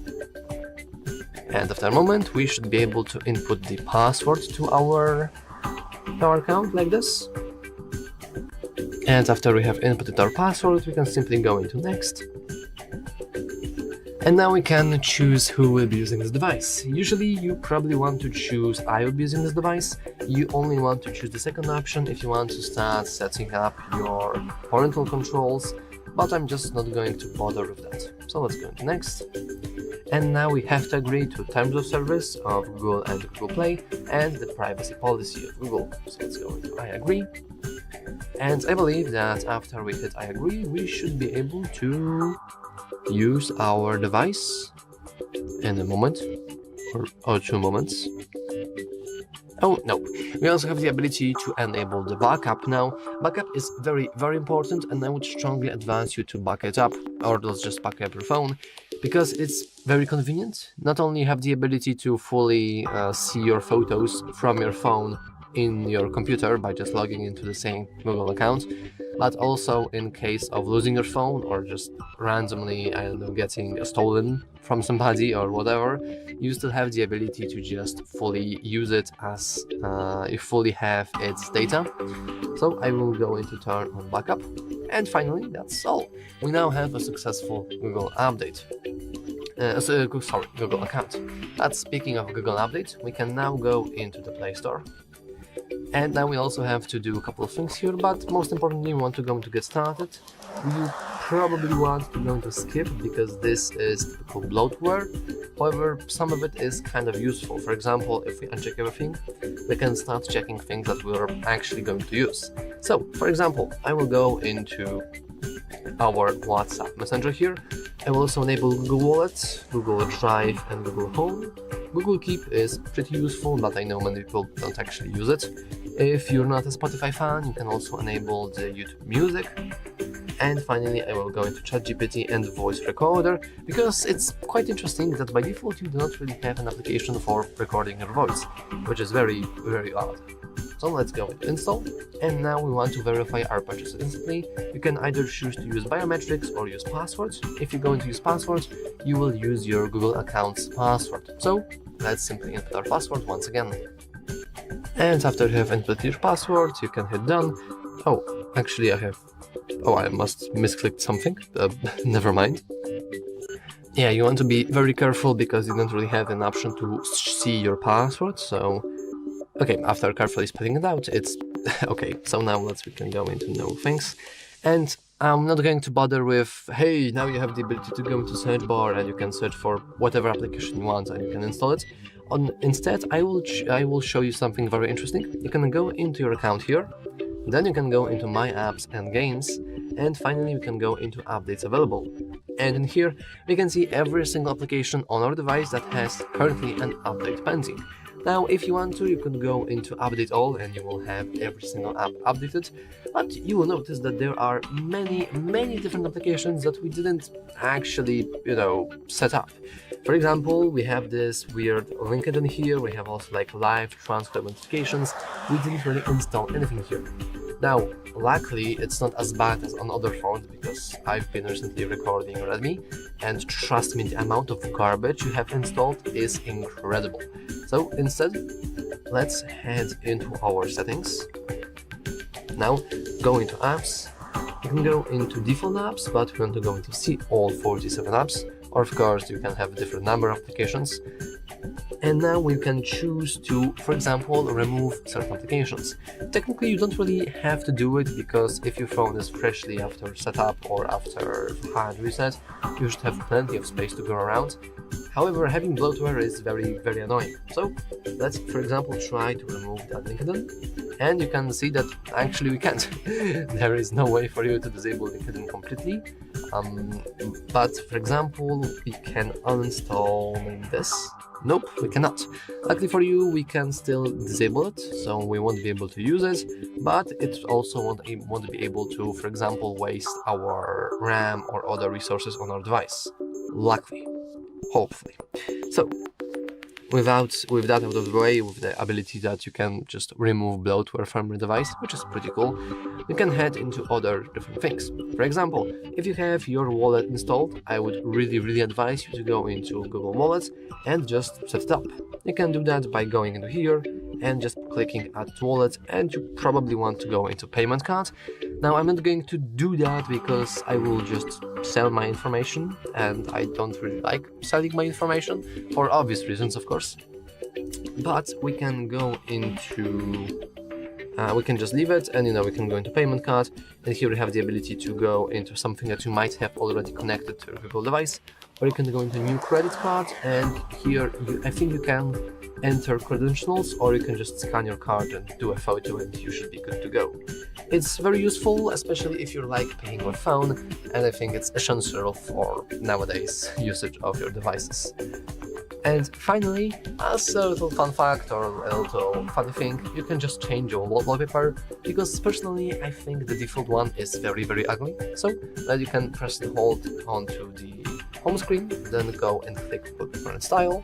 And after a moment, we should be able to input the password to our account like this. And after we have inputted our password, we can simply go into next. And now we can choose who will be using this device. Usually you probably want to choose I will be using this device. You only want to choose the second option if you want to start setting up your parental controls, but I'm just not going to bother with that. So let's go into next. And now we have to agree to terms of service of Google and Google Play and the privacy policy of Google. So let's go into I agree. And I believe that after we hit I agree, we should be able to use our device in a moment or 2 moments. Oh no, we also have the ability to enable the backup. Now, backup is very important, and I would strongly advise you to back it up, or just back up your phone, because it's very convenient. Not only you have the ability to fully see your photos from your phone in your computer by just logging into the same Google account, but also in case of losing your phone or just randomly, I don't know, getting stolen from somebody or whatever, you still have the ability to just fully use it as you fully have its data. So I will go into turn on backup, and finally that's all. We now have a successful Google update. Google account. But speaking of Google update, we can now go into the Play Store. And now we also have to do a couple of things here, but most importantly, we want to go to get started. You probably want to go into skip because this is typical bloatware. However, some of it is kind of useful. For example, if we uncheck everything, we can start checking things that we're actually going to use. So, for example, I will go into our WhatsApp Messenger here. I will also enable Google Wallet, Google Drive, and Google Home. Google Keep is pretty useful, but I know many people don't actually use it. If you're not a Spotify fan, you can also enable the YouTube Music. And finally, I will go into ChatGPT and Voice Recorder, because it's quite interesting that by default you do not really have an application for recording your voice, which is very, very odd. So let's go into install, and now we want to verify our purchase instantly. You can either choose to use biometrics or use passwords. If you're going to use passwords, you will use your Google account's password. So let's simply input our password once again. And after you have input your password, you can hit done. Oh, actually I must misclicked something. Never mind. Yeah, you want to be very careful because you don't really have an option to see your password, so okay, after carefully spelling it out, it's okay. So now we can go into know things, and I'm not going to bother with, hey, now you have the ability to go into search bar and you can search for whatever application you want and you can install it. Instead, I will show you something very interesting. You can go into your account here, then you can go into My Apps and Games, and finally we can go into Updates Available. And in here, we can see every single application on our device that has currently an update pending. Now, if you want to, you can go into Update All and you will have every single app updated, but you will notice that there are many different applications that we didn't actually, set up. For example, we have this weird LinkedIn here, we have also like live transcribe notifications. We didn't really install anything here. Now, luckily, it's not as bad as on other phones because I've been recently recording Redmi, and trust me, the amount of garbage you have installed is incredible. So instead, let's head into our settings. Now, go into apps. You can go into default apps, but we want to go into see all 47 apps, or of course, you can have a different number of applications. And now we can choose to, for example, remove certain applications. Technically, you don't really have to do it because if your phone is freshly after setup or after hard reset, you should have plenty of space to go around. However, having bloatware is very, very annoying. So let's, for example, try to remove that LinkedIn. And you can see that actually we can't. There is no way for you to disable LinkedIn completely. But for example, we can uninstall this. Nope, we cannot. Luckily for you, we can still disable it, so we won't be able to use it, but it also won't be able to, for example, waste our RAM or other resources on our device. Luckily. Hopefully. So, with that out of the way, with the ability that you can just remove bloatware from your device, which is pretty cool, you can head into other different things. For example, if you have your wallet installed, I would really advise you to go into Google Wallet and just set it up. You can do that by going into here and just clicking Add to Wallet, and you probably want to go into Payment Card. Now, I'm not going to do that because I will just sell my information, and I don't really like selling my information for obvious reasons, of course. But we can go into we can just leave it, and we can go into Payment Card, and here we have the ability to go into something that you might have already connected to your Google device, or you can go into New Credit Card, and here I think you can enter credentials, or you can just scan your card and do a photo and you should be good to go. It's very useful, especially if you're like paying with phone, and I think it's essential for nowadays usage of your devices. And finally, as a little fun fact or a little funny thing, you can just change your wallpaper, because personally I think the default one is very ugly. So that you can press and hold onto the home screen, then go and click wallpaper and style.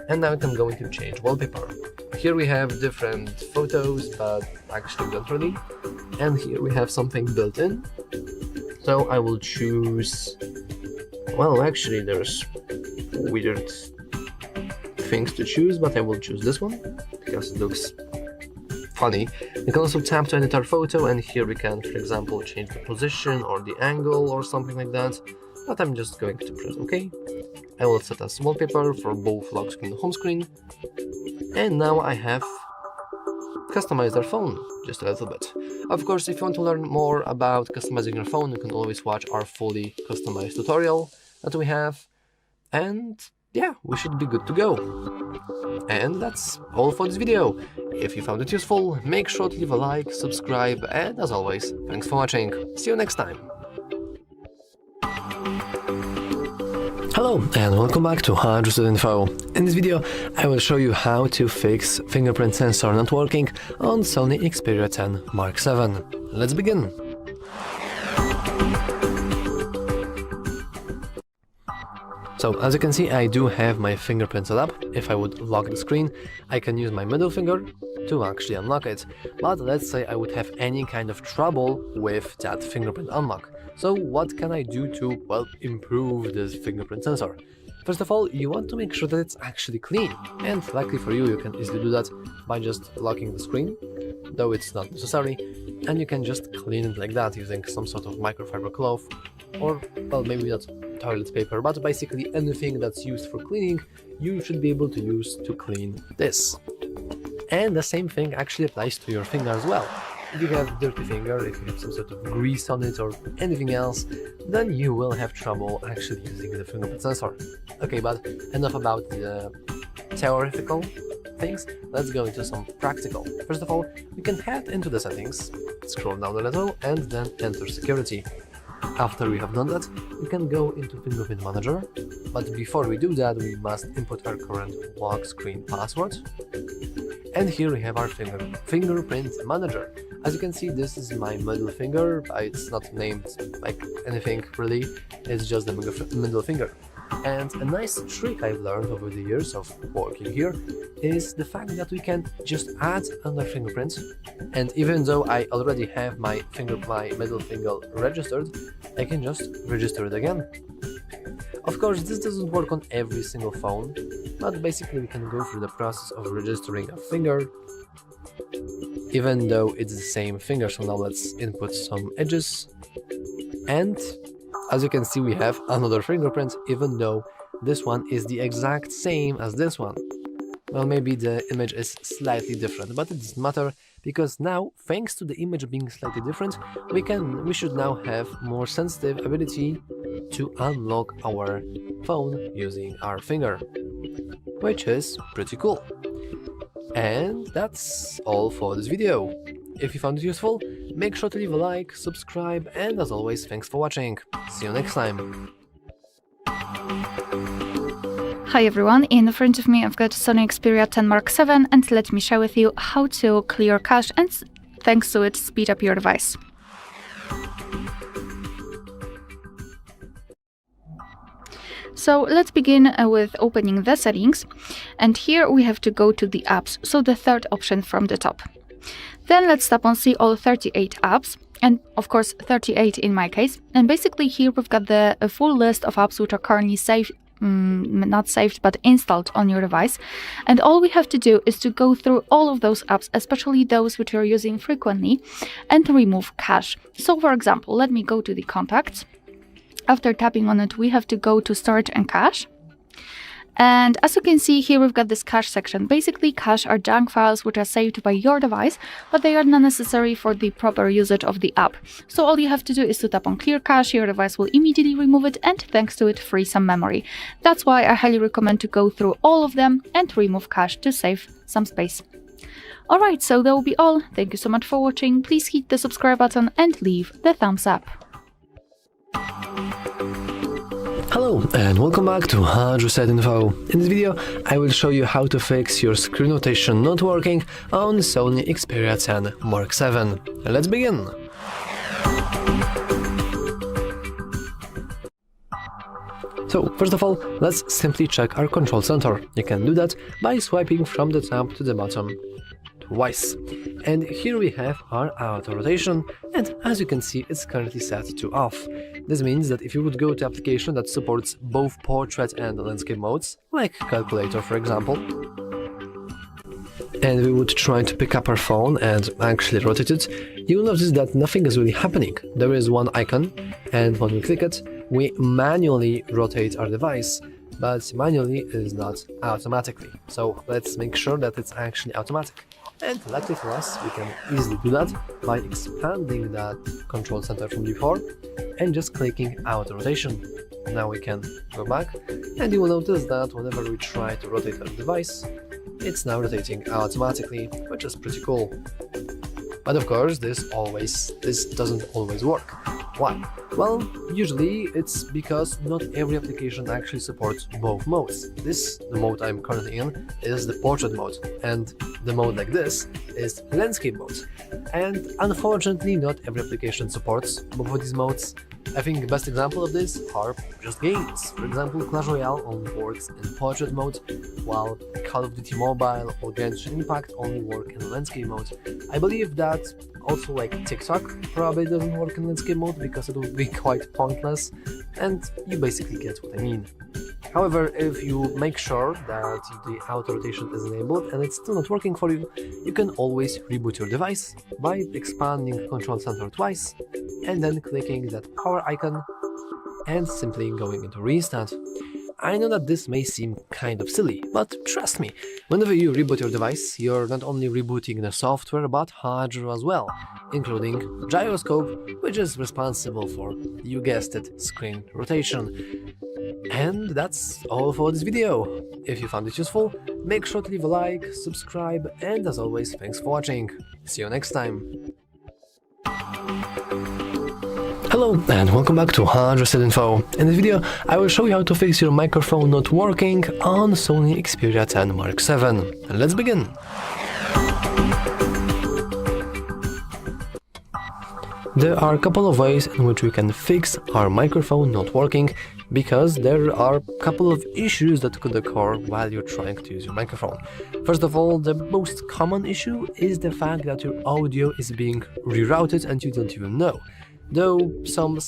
And now we can go into change wallpaper. Here we have different photos, but actually not really. And here we have something built in. So I will choose, well, actually there's weird things to choose, but I will choose this one because it looks funny. We can also tap to edit our photo, and here we can, for example, change the position or the angle or something like that. But I'm just going to press OK. I will set as wallpaper for both lock screen and home screen. And now I have customized our phone. just a little bit. Of course, if you want to learn more about customizing your phone, you can always watch our fully customized tutorial that we have. And yeah, we should be good to go. And that's all for this video. If you found it useful, make sure to leave a like, subscribe, and as always, thanks for watching. See you next time. Hello and welcome back to HardReset.Info. In this video, I will show you how to fix fingerprint sensor not working on Sony Xperia 10 Mark VII. Let's begin. So, as you can see, I do have my fingerprint set up. If I would lock the screen, I can use my middle finger to actually unlock it. But let's say I would have any kind of trouble with that fingerprint unlock. So what can I do to, well, improve this fingerprint sensor? First of all, you want to make sure that it's actually clean. And luckily for you, you can easily do that by just locking the screen, though it's not necessary. And you can just clean it like that using some sort of microfiber cloth, or, well, maybe not toilet paper, but basically anything that's used for cleaning, you should be able to use to clean this. And the same thing actually applies to your finger as well. If you have a dirty finger, if you have some sort of grease on it or anything else, then you will have trouble actually using the fingerprint sensor. Okay, but enough about the theoretical things, let's go into some practical. First of all, you can head into the settings, scroll down a little, and then enter security. After we have done that, we can go into Fingerprint Manager, but before we do that, we must input our current lock screen password. And here we have our Fingerprint Manager. As you can see, this is my middle finger. It's not named like anything really, it's just the middle finger. And a nice trick I've learned over the years of working here is the fact that we can just add another fingerprint, and even though I already have my middle finger registered, I can just register it again. Of course, this doesn't work on every single phone, but basically we can go through the process of registering a finger, even though it's the same finger. So now let's input some edges, and as you can see, we have another fingerprint, even though this one is the exact same as this one. Well, maybe the image is slightly different, but it doesn't matter, because now, thanks to the image being slightly different, we should now have more sensitive ability to unlock our phone using our finger, which is pretty cool. And that's all for this video. If you found it useful, make sure to leave a like, subscribe, and as always, thanks for watching. See you next time. Hi everyone, in front of me I've got Sony Xperia 10 Mark VII, and let me share with you how to clear cache and thanks to it speed up your device. So let's begin with opening the settings, and here we have to go to the apps, so the third option from the top. Then let's tap on see all 38 apps, and of course 38 in my case, and basically here we've got the full list of apps which are currently saved, not saved but installed on your device, and all we have to do is to go through all of those apps, especially those which you're using frequently, and remove cache. So for example, let me go to the contacts. After tapping on it, we have to go to storage and cache. And as you can see here, we've got this cache section. Basically, cache are junk files which are saved by your device, but they are not necessary for the proper usage of the app. So all you have to do is to tap on clear cache, your device will immediately remove it, and thanks to it, free some memory. That's why I highly recommend to go through all of them and remove cache to save some space. Alright, so that will be all. Thank you so much for watching. Please hit the subscribe button and leave the thumbs up. Hello and welcome back to HardReset.Info. In this video, I will show you how to fix your screen rotation not working on Sony Xperia 10 Mark VII. Let's begin! So, first of all, let's simply check our control center. You can do that by swiping from the top to the bottom twice. And here we have our auto rotation, and as you can see, it's currently set to off. This means that if you would go to application that supports both portrait and landscape modes, like calculator for example, and we would try to pick up our phone and actually rotate it, you will notice that nothing is really happening. There is one icon, and when we click it, we manually rotate our device. but manually is not automatically. So let's make sure that it's actually automatic. And luckily for us, we can easily do that by expanding that control center from before and just clicking auto rotation. Now we can go back, and you will notice that whenever we try to rotate our device, it's now rotating automatically, which is pretty cool. But of course, this doesn't always work. Why? Well, usually it's because not every application actually supports both modes. The mode I'm currently in, is the portrait mode, and the mode like this is landscape mode. And unfortunately, not every application supports both of these modes. I think the best example of this are just games. For example, Clash Royale only works in portrait mode, while Call of Duty Mobile or Genshin Impact only work in landscape mode. I believe that also like TikTok probably doesn't work in landscape mode because it would be quite pointless, and you basically get what I mean. However, if you make sure that the auto rotation is enabled and it's still not working for you, you can always reboot your device by expanding control center twice and then clicking that power icon and simply going into restart. I know that this may seem kind of silly, but trust me, whenever you reboot your device, you're not only rebooting the software but hardware as well, including gyroscope, which is responsible for, you guessed it, screen rotation. And that's all for this video. If you found it useful, make sure to leave a like, subscribe, and as always, thanks for watching. See you next time. Hello and welcome back to HardReset.Info. In this video, I will show you how to fix your microphone not working on Sony Xperia 10 Mark VII. Let's begin! There are a couple of ways in which we can fix our microphone not working, because there are a couple of issues that could occur while you're trying to use your microphone. First of all, the most common issue is the fact that your audio is being rerouted and you don't even know. Though some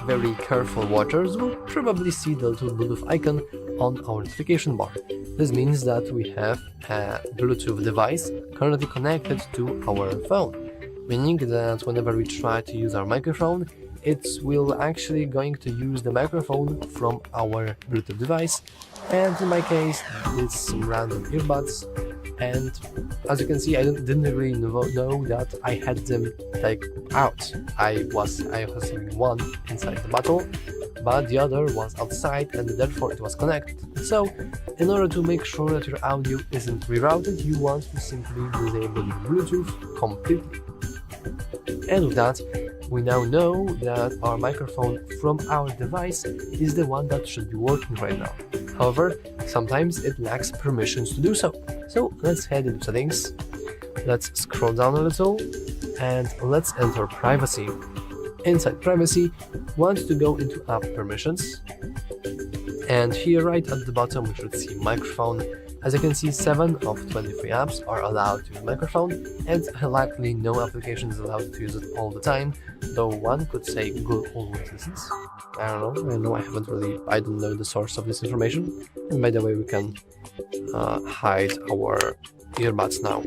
very careful watchers will probably see the little Bluetooth icon on our notification bar. This means that we have a Bluetooth device currently connected to our phone, meaning that whenever we try to use our microphone, it will actually going to use the microphone from our Bluetooth device, and in my case it's some random earbuds. And as you can see, I didn't really know that I had them out. I was having one inside the bottle, but the other was outside, and therefore it was connected. So, in order to make sure that your audio isn't rerouted, you want to simply disable your Bluetooth completely. And with that, we now know that our microphone from our device is the one that should be working right now. However, sometimes it lacks permissions to do so. So let's head into settings, let's scroll down a little, and let's enter privacy. Inside privacy, we want to go into app permissions, and here right at the bottom we should see microphone. As you can see, 7 of 23 apps are allowed to use microphone, and likely no application is allowed to use it all the time, though one could say Google always listens. I don't know, I don't know the source of this information. And by the way, we can hide our earbuds now.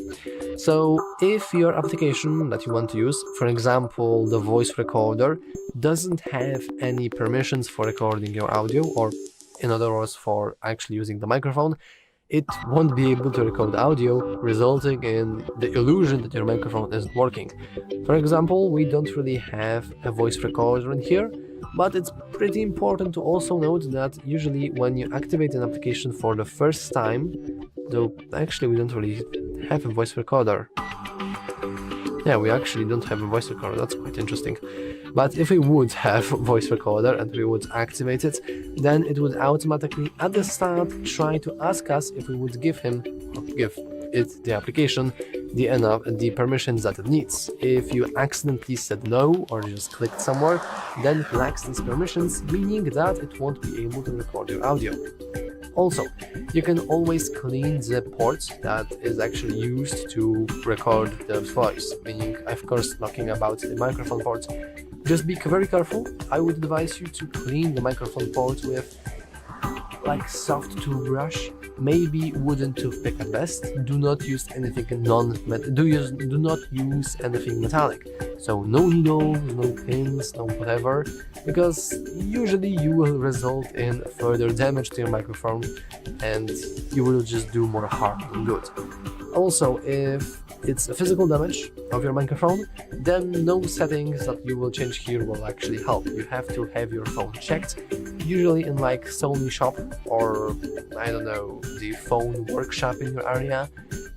So if your application that you want to use, for example the voice recorder, doesn't have any permissions for recording your audio, or in other words for actually using the microphone, it won't be able to record audio, resulting in the illusion that your microphone isn't working. For example, we don't really have a voice recorder in here, but it's pretty important to also note that usually when you activate an application for the first time, though actually we don't really have a voice recorder. Yeah, we actually don't have a voice recorder, that's quite interesting. But if we would have a voice recorder and we would activate it, then it would automatically at the start try to ask us if we would give it, the application, the permissions that it needs. If you accidentally said no or just clicked somewhere, then it lacks these permissions, meaning that it won't be able to record your audio. Also, you can always clean the port that is actually used to record the voice, meaning of course talking about the microphone port. Just be very careful. I would advise you to clean the microphone port with soft toothbrush, maybe wooden toothpick at best. Do not use anything do not use anything metallic. So no needles, no pins, no whatever, because usually you will result in further damage to your microphone and you will just do more harm than good. Also, if it's a physical damage of your microphone, then no settings that you will change here will actually help. You have to have your phone checked, usually in like Sony shop or I don't know, the phone workshop in your area.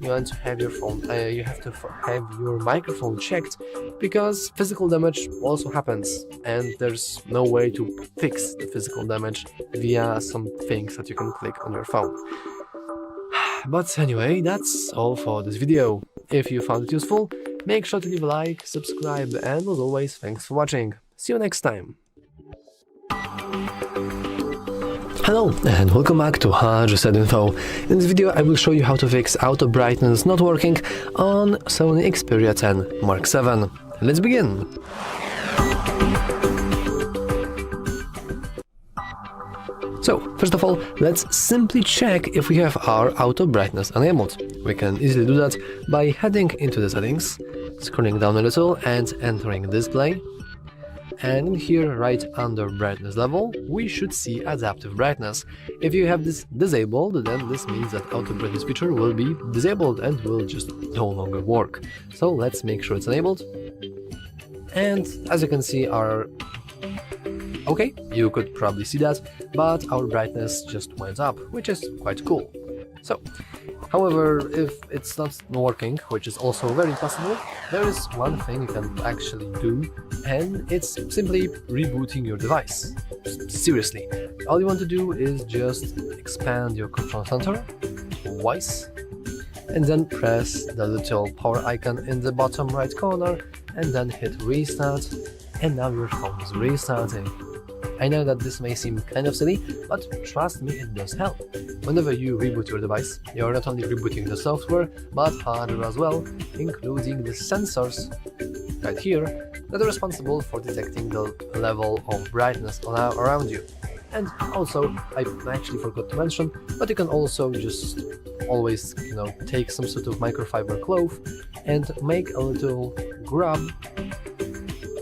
You want to have your phone, you have to have your microphone checked, because physical damage also happens and there's no way to fix the physical damage via some things that you can click on your phone. But anyway, that's all for this video. If you found it useful, make sure to leave a like, subscribe, and as always, thanks for watching. See you next time. Hello and welcome back to HardReset.Info. In this video I will show you how to fix auto brightness not working on Sony Xperia 10 Mark VII. Let's begin! So, first of all, let's simply check if we have our auto brightness enabled. We can easily do that by heading into the settings, scrolling down a little and entering display. And here, right under brightness level, we should see adaptive brightness. If you have this disabled, then this means that auto brightness feature will be disabled and will just no longer work. So let's make sure it's enabled. And as you can see, okay, you could probably see that, but our brightness just went up, which is quite cool. So, however, if it's not working, which is also very possible, there is one thing you can actually do, and it's simply rebooting your device. Seriously, all you want to do is just expand your control center twice, and then press the little power icon in the bottom right corner, and then hit restart, and now your phone is restarting. I know that this may seem kind of silly, but trust me, it does help. Whenever you reboot your device, you're not only rebooting the software, but hardware as well, including the sensors right here that are responsible for detecting the level of brightness around you. And also, I actually forgot to mention, but you can also just always, take some sort of microfiber cloth and make a little grub,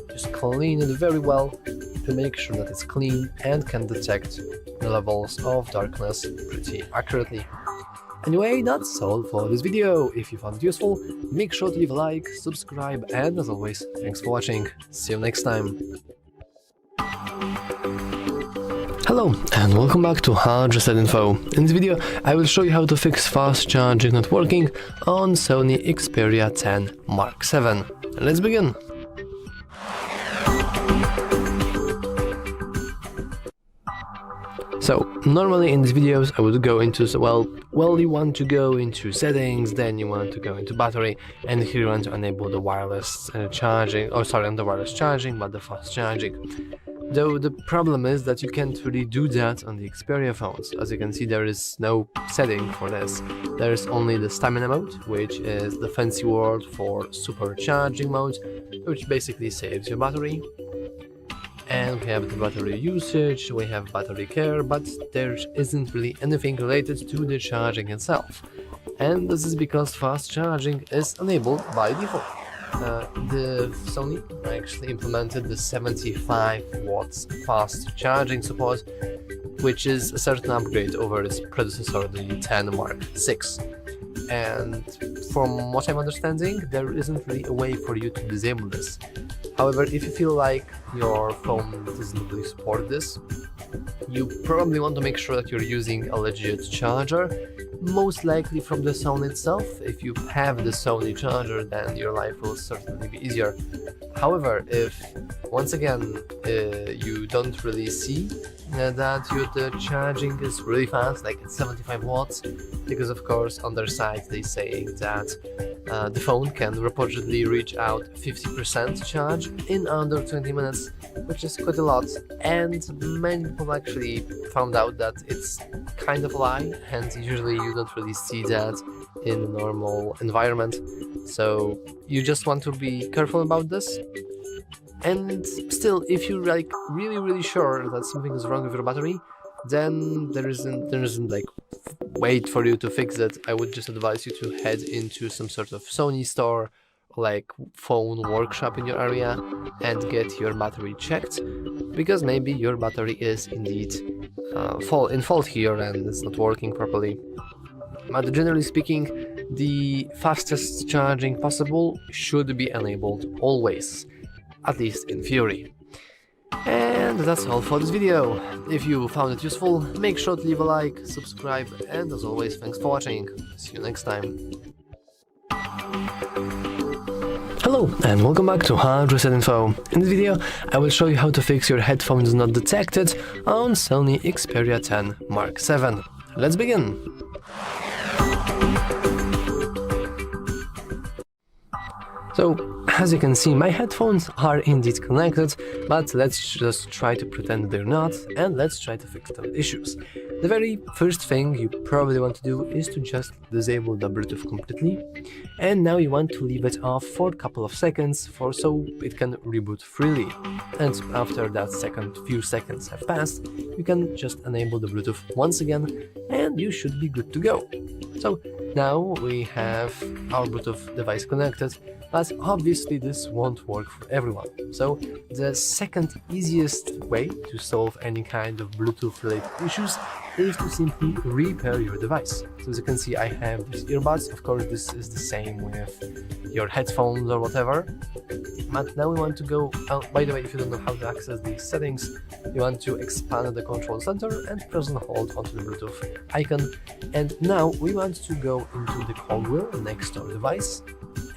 just clean it very well, to make sure that it's clean and can detect the levels of darkness pretty accurately. Anyway, that's all for this video. If you found it useful, make sure to leave a like, subscribe, and as always, thanks for watching. See you next time. Hello and welcome back to HardReset.Info. In this video, I will show you how to fix fast charging not working on Sony Xperia 10 Mark VII. Let's begin! So, normally in these videos I would go into, you want to go into settings, then you want to go into battery, and here you want to enable the wireless charging, not the wireless charging, but the fast charging. Though the problem is that you can't really do that on the Xperia phones. As you can see, there is no setting for this. There is only the stamina mode, which is the fancy word for supercharging mode, which basically saves your battery. And we have the battery usage, we have battery care, but there isn't really anything related to the charging itself. And this is because fast charging is enabled by default. The Sony actually implemented the 75 watts fast charging support, which is a certain upgrade over its predecessor, the 10 Mark VI. And from what I'm understanding, there isn't really a way for you to disable this. However, if you feel like your phone doesn't really support this, you probably want to make sure that you're using a legit charger, most likely from the Sony itself. If you have the Sony charger, then your life will certainly be easier. However, if once again you don't really see that the charging is really fast, like it's 75 watts, because of course on their site they say that the phone can reportedly reach out 50% charge in under 20 minutes, which is quite a lot, and many people actually found out that it's kind of a lie, and usually you don't really see that in a normal environment. So you just want to be careful about this. And still, if you're like really sure that something is wrong with your battery, then there isn't like wait for you to fix it. I would just advise you to head into some sort of Sony store, like phone workshop in your area, and get your battery checked, because maybe your battery is indeed in fault here and it's not working properly. But generally speaking, the fastest charging possible should be enabled always, at least in theory. And that's all for this video. If you found it useful, make sure to leave a like, subscribe, and as always, thanks for watching. See you next time. Hello and welcome back to HardReset.Info. In this video, I will show you how to fix your headphones not detected on Sony Xperia 10 Mark VII. Let's begin! So, as you can see, my headphones are indeed connected, but let's just try to pretend they're not, and let's try to fix those issues. The very first thing you probably want to do is to just disable the Bluetooth completely, and now you want to leave it off for a couple of seconds so it can reboot freely. And after that few seconds have passed, you can just enable the Bluetooth once again, and you should be good to go. So now we have our Bluetooth device connected, but obviously this won't work for everyone. So the second easiest way to solve any kind of Bluetooth related issues is to simply repair your device. So as you can see, I have these earbuds. Of course, this is the same with your headphones or whatever. But now we want to go, by the way, if you don't know how to access these settings, you want to expand the control center and press and hold onto the Bluetooth icon. And now we want to go into the call wheel next to our device,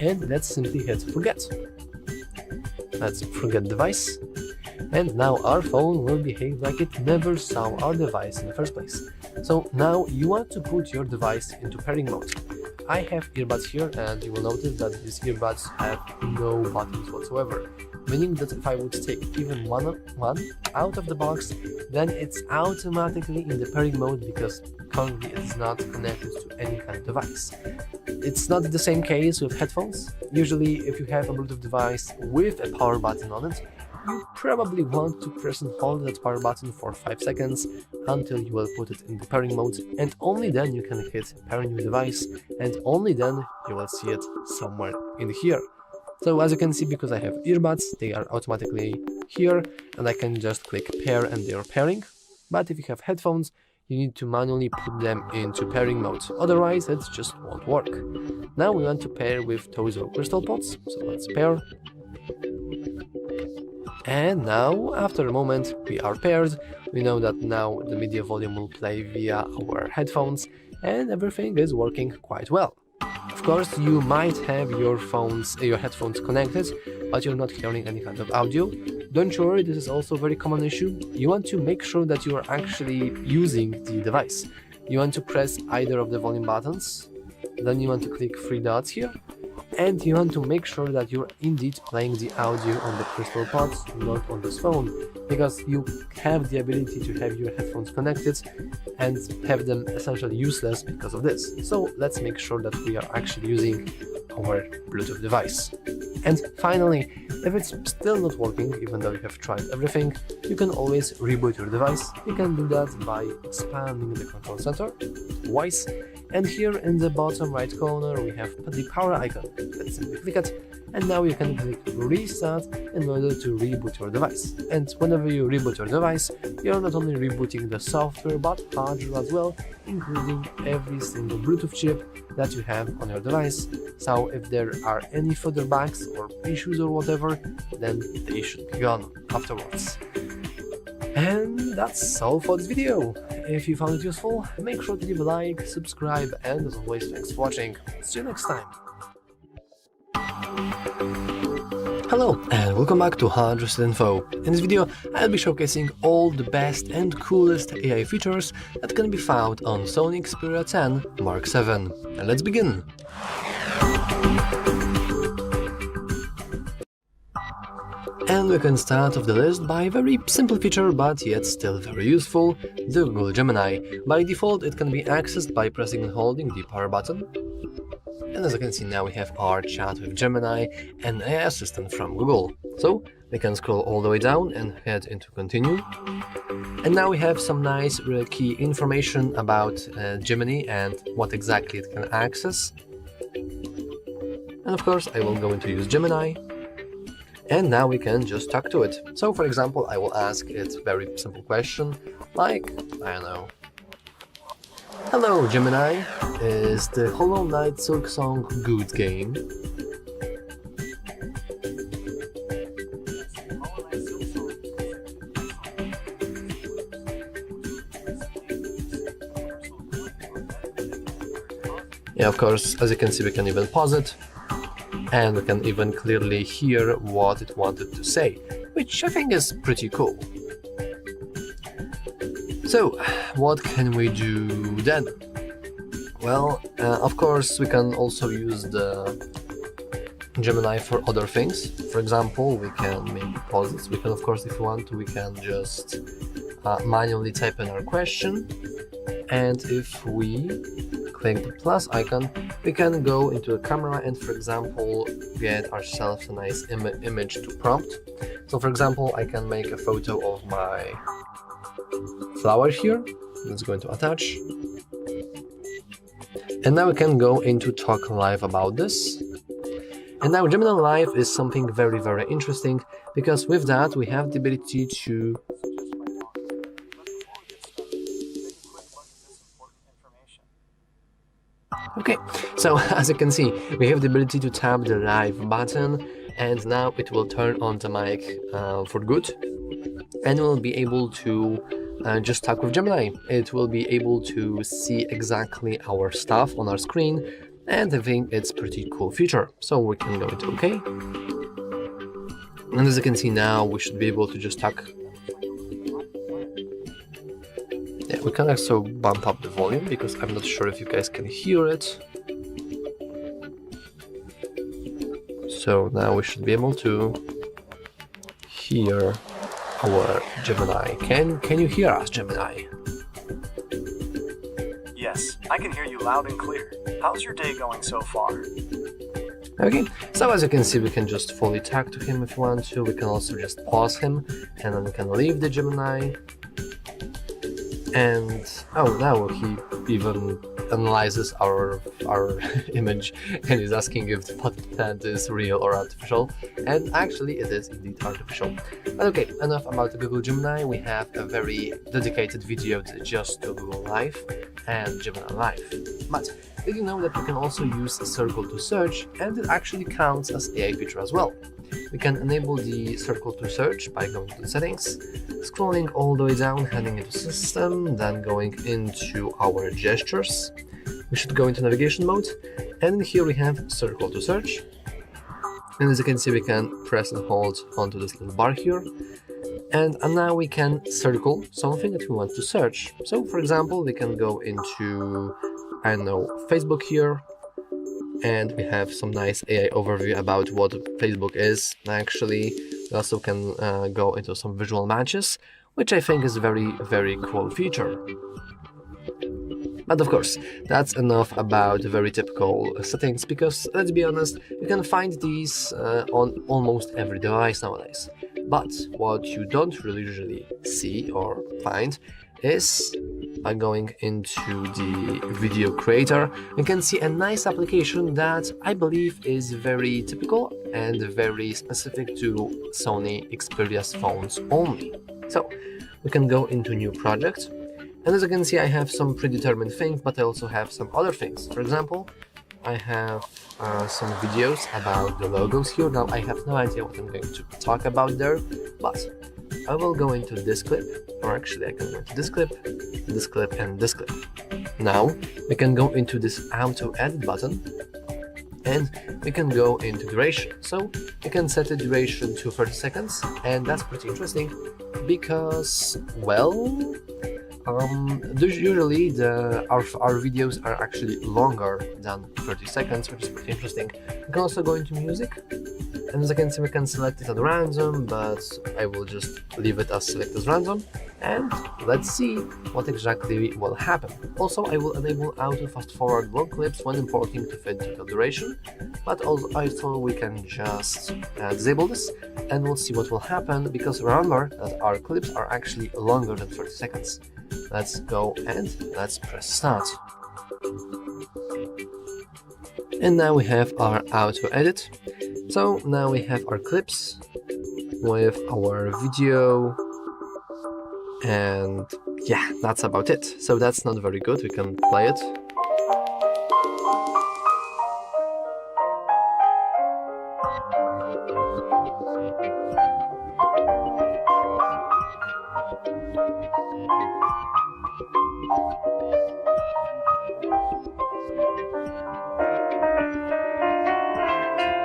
and let's simply hit forget. Let's forget device. And now our phone will behave like it never saw our device in the first place. So now you want to put your device into pairing mode. I have earbuds here, and you will notice that these earbuds have no buttons whatsoever, meaning that if I would take even one out of the box, then it's automatically in the pairing mode because currently it's not connected to any kind of device. It's not the same case with headphones. Usually if you have a Bluetooth device with a power button on it, you probably want to press and hold that power button for 5 seconds until you will put it in the pairing mode, and only then you can hit pairing your device, and only then you will see it somewhere in here. So as you can see, because I have earbuds, they are automatically here, and I can just click pair and they are pairing. But if you have headphones, you need to manually put them into pairing mode, otherwise it just won't work. Now we want to pair with Tozo crystal pods, so let's pair. And now, after a moment, we are paired. We know that now the media volume will play via our headphones, and everything is working quite well. Of course, you might have your headphones connected, but you're not hearing any kind of audio. Don't worry, this is also a very common issue. You want to make sure that you are actually using the device. You want to press either of the volume buttons, then you want to click 3 dots here, and you want to make sure that you're indeed playing the audio on the crystal pods, not on this phone, because you have the ability to have your headphones connected and have them essentially useless because of this. So let's make sure that we are actually using our Bluetooth device. And finally, if it's still not working, even though you have tried everything, you can always reboot your device. You can do that by expanding the control center twice, and here in the bottom right corner we have the power icon. Let's simply click it, and now you can click restart in order to reboot your device. And whenever you reboot your device, you're not only rebooting the software but hardware as well, including every single Bluetooth chip that you have on your device. So if there are any further bugs or issues or whatever, then they should be gone afterwards. And that's all for this video. If you found it useful, make sure to leave a like, subscribe, and as always, thanks for watching. See you next time. Hello and welcome back to HardReset.Info. In this video, I'll be showcasing all the best and coolest AI features that can be found on Sony Xperia 10 Mark VII. And let's begin! And we can start off the list by a very simple feature but yet still very useful, the Google Gemini. By default, it can be accessed by pressing and holding the power button. And as you can see, now we have our chat with Gemini and AI assistant from Google. So we can scroll all the way down and head into continue. And now we have some nice key information about Gemini and what exactly it can access. And of course, I will go into use Gemini. And now we can just talk to it. So for example, I will ask it a very simple question, like, I don't know. Hello Gemini, is the Hollow Knight Silksong good game? Yeah, of course, as you can see, we can even pause it. And we can even clearly hear what it wanted to say, which I think is pretty cool. So, what can we do then? Well, of course, we can also use the Gemini for other things. For example, we can maybe pause it. We can, of course, if we want to, we can just manually type in our question. And if we click the plus icon, we can go into a camera and, for example, get ourselves a nice image to prompt. So, for example, I can make a photo of my flower here. Let's go into attach. And now we can go into talk live about this. And now Gemini Live is something very, very interesting, because with that we have the ability to Okay, so as you can see, we have the ability to tap the live button, and now it will turn on the mic for good, and we'll be able to just talk with Gemini. It will be able to see exactly our stuff on our screen, and I think it's a pretty cool feature. So we can go into OK. And as you can see now, we should be able to just talk. Yeah, we can also bump up the volume, because I'm not sure if you guys can hear it. So now we should be able to hear our Gemini. Can you hear us, Gemini? Yes, I can hear you loud and clear. How's your day going so far? Okay, so as you can see, we can just fully talk to him if we want to. We can also just pause him, and then we can leave the Gemini. And oh, now he even analyzes our image and is asking if what plant is real or artificial, and actually it is indeed artificial. But okay, enough about the Google Gemini. We have a very dedicated video just to Google Live and Gemini Live. But did you know that we can also use a circle to search, and it actually counts as AI feature as well? We can enable the circle to search by going to the settings, scrolling all the way down, heading into system, then going into our gestures. We should go into navigation mode, and here we have circle to search. And as you can see, we can press and hold onto this little bar here. And now we can circle something that we want to search. So for example, we can go into, I don't know, Facebook here. And we have some nice AI overview about what Facebook is. Actually, we also can go into some visual matches, which I think is a very, very cool feature. But of course, that's enough about very typical settings, because let's be honest, you can find these on almost every device nowadays. But what you don't really usually see or find is by going into the video creator, you can see a nice application that I believe is very typical and very specific to Sony Xperia's phones only. So we can go into new project, and as you can see, I have some predetermined things, but I also have some other things. For example, I have some videos about the logos here. Now I have no idea what I'm going to talk about there, but I will go into this clip, or actually I can go into this clip, and this clip. Now we can go into this auto edit button, and we can go into duration. So we can set the duration to 30 seconds, and that's pretty interesting because, well, usually our videos are actually longer than 30 seconds, which is pretty interesting. We can also go into music, and as you can see, we can select it at random, but I will just leave it as select as random, and let's see what exactly will happen. Also, I will enable auto fast forward long clips when importing to fit total duration, but also we can just disable this, and we'll see what will happen, because remember that our clips are actually longer than 30 seconds. Let's go and let's press start. And now we have our auto edit. So now we have our clips with our video, and yeah, that's about it. So that's not very good. We can play it.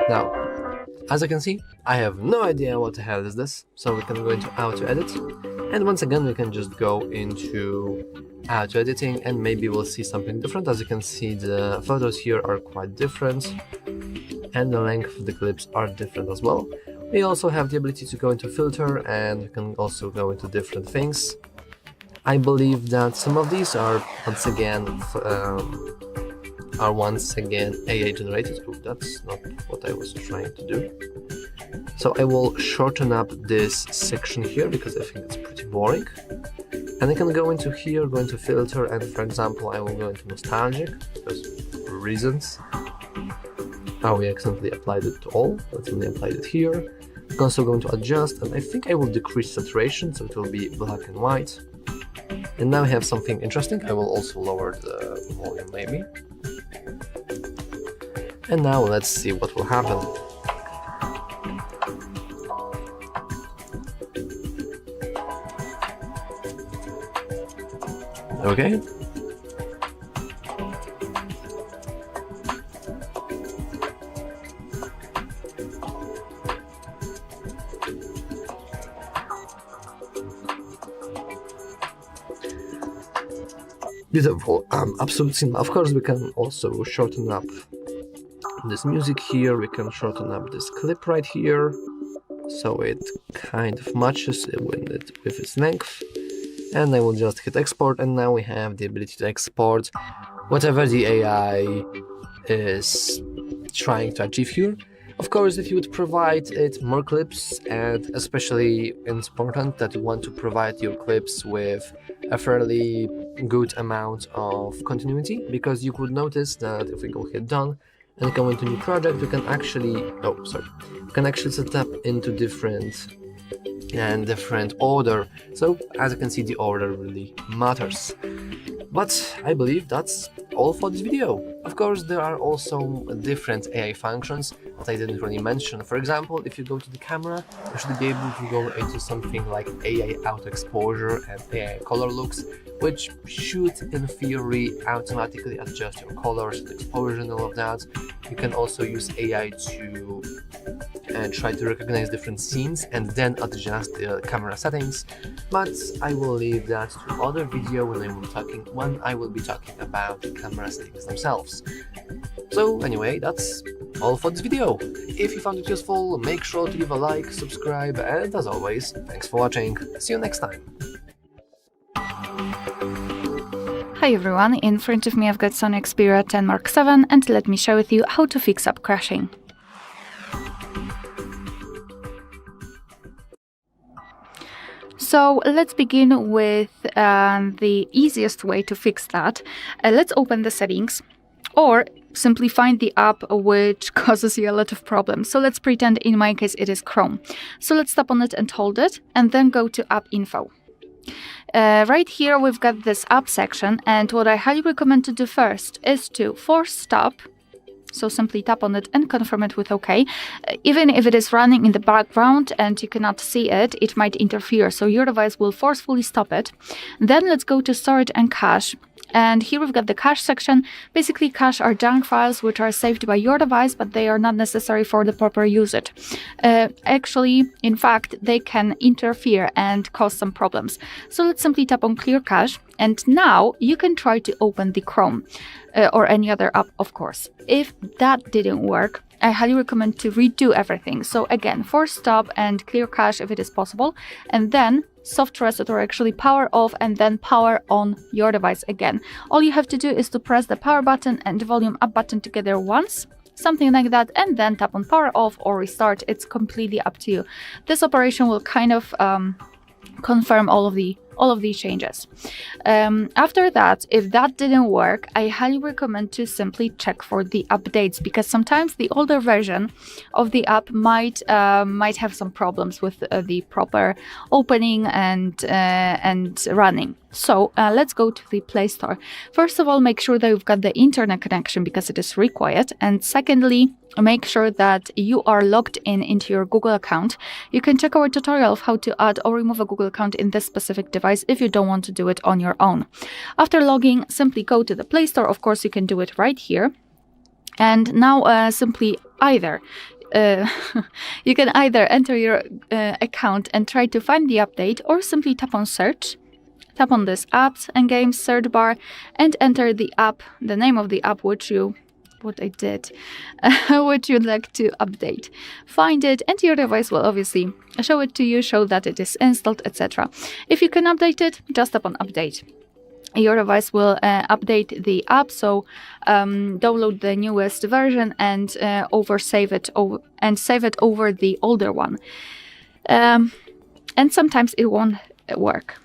Now, as you can see, I have no idea what the hell is this, so we can go into auto edit, and once again we can just go into auto editing, and maybe we'll see something different. As you can see, the photos here are quite different, and the length of the clips are different as well. We also have the ability to go into filter, and we can also go into different things. I believe that some of these are once again AI generated. Oh, that's not what I was trying to do. So I will shorten up this section here because I think it's pretty boring. And I can go into here, go into filter, and for example, I will go into nostalgic because reasons. Oh, we accidentally applied it to all. Let's only apply it here. I can also go into adjust, and I think I will decrease saturation so it will be black and white. And now I have something interesting. I will also lower the volume maybe. And now let's see what will happen. Okay. Beautiful, absolutely. Of course, we can also shorten up this music here. We can shorten up this clip right here, so it kind of matches with its length. And I will just hit export, and now we have the ability to export whatever the AI is trying to achieve here. Of course, if you would provide it more clips, and especially important that you want to provide your clips with a fairly good amount of continuity, because you could notice that if we go hit done and go into new project, we can actually set up into different order. So as you can see, the order really matters. But I believe that's all for this video. Of course, there are also different AI functions that I didn't really mention. For example, if you go to the camera, you should be able to go into something like AI auto exposure and AI color looks, which should in theory automatically adjust your colors and exposure and all of that. You can also use AI to try to recognize different scenes and then adjust the camera settings, but I will leave that to other video when I will be talking about the camera settings themselves. So anyway, that's all for this video. If you found it useful, make sure to leave a like, subscribe, and as always, thanks for watching. See you next time. Hi everyone, in front of me I've got Sony Xperia 10 Mark VII, and let me share with you how to fix up crashing. So let's begin with the easiest way to fix that. Let's open the settings, or simply find the app which causes you a lot of problems. So let's pretend in my case it is Chrome. So let's tap on it and hold it, and then go to App Info. Right here we've got this app section, and what I highly recommend to do first is to force stop. So simply tap on it and confirm it with OK. Even if it is running in the background and you cannot see it, it might interfere, so your device will forcefully stop it. Then let's go to storage and cache. And here we've got the cache section. Basically, cache are junk files which are saved by your device, but they are not necessary for the proper usage. Actually, in fact, they can interfere and cause some problems. So let's simply tap on Clear Cache. And now you can try to open the Chrome or any other app, of course. If that didn't work, I highly recommend to redo everything. So again, force stop and clear cache if it is possible, and then soft reset or actually power off and then power on your device again. All you have to do is to press the power button and the volume up button together once, something like that, and then tap on power off or restart. It's completely up to you. This operation will kind of confirm all of these changes. After that, if that didn't work, I highly recommend to simply check for the updates, because sometimes the older version of the app might have some problems with the proper opening and running. So let's go to the Play Store. First of all, make sure that you've got the internet connection because it is required. And secondly, make sure that you are logged into your Google account. You can check our tutorial of how to add or remove a Google account in this specific device if you don't want to do it on your own. After logging, simply go to the Play Store. Of course, you can do it right here. And now simply you can either enter your account and try to find the update, or simply tap on Search. Tap on this Apps and Games search bar and enter the app, the name of the app which you'd like to update. Find it and your device will obviously show it to you, show that it is installed, etc. If you can update it, just tap on Update. Your device will update the app, so download the newest version and save it over the older one. And sometimes it won't work.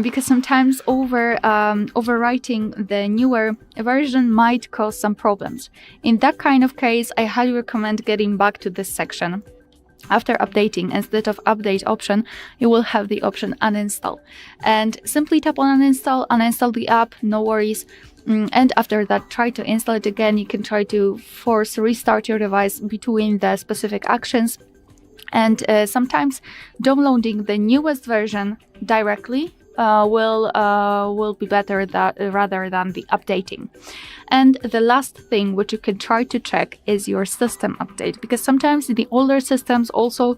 Because sometimes overwriting the newer version might cause some problems. In that kind of case, I highly recommend getting back to this section. After updating, instead of update option, you will have the option uninstall. And simply tap on uninstall the app, no worries. And after that, try to install it again. You can try to force restart your device between the specific actions. And sometimes downloading the newest version directly will be better rather than the updating. And the last thing which you can try to check is your system update, because sometimes the older systems also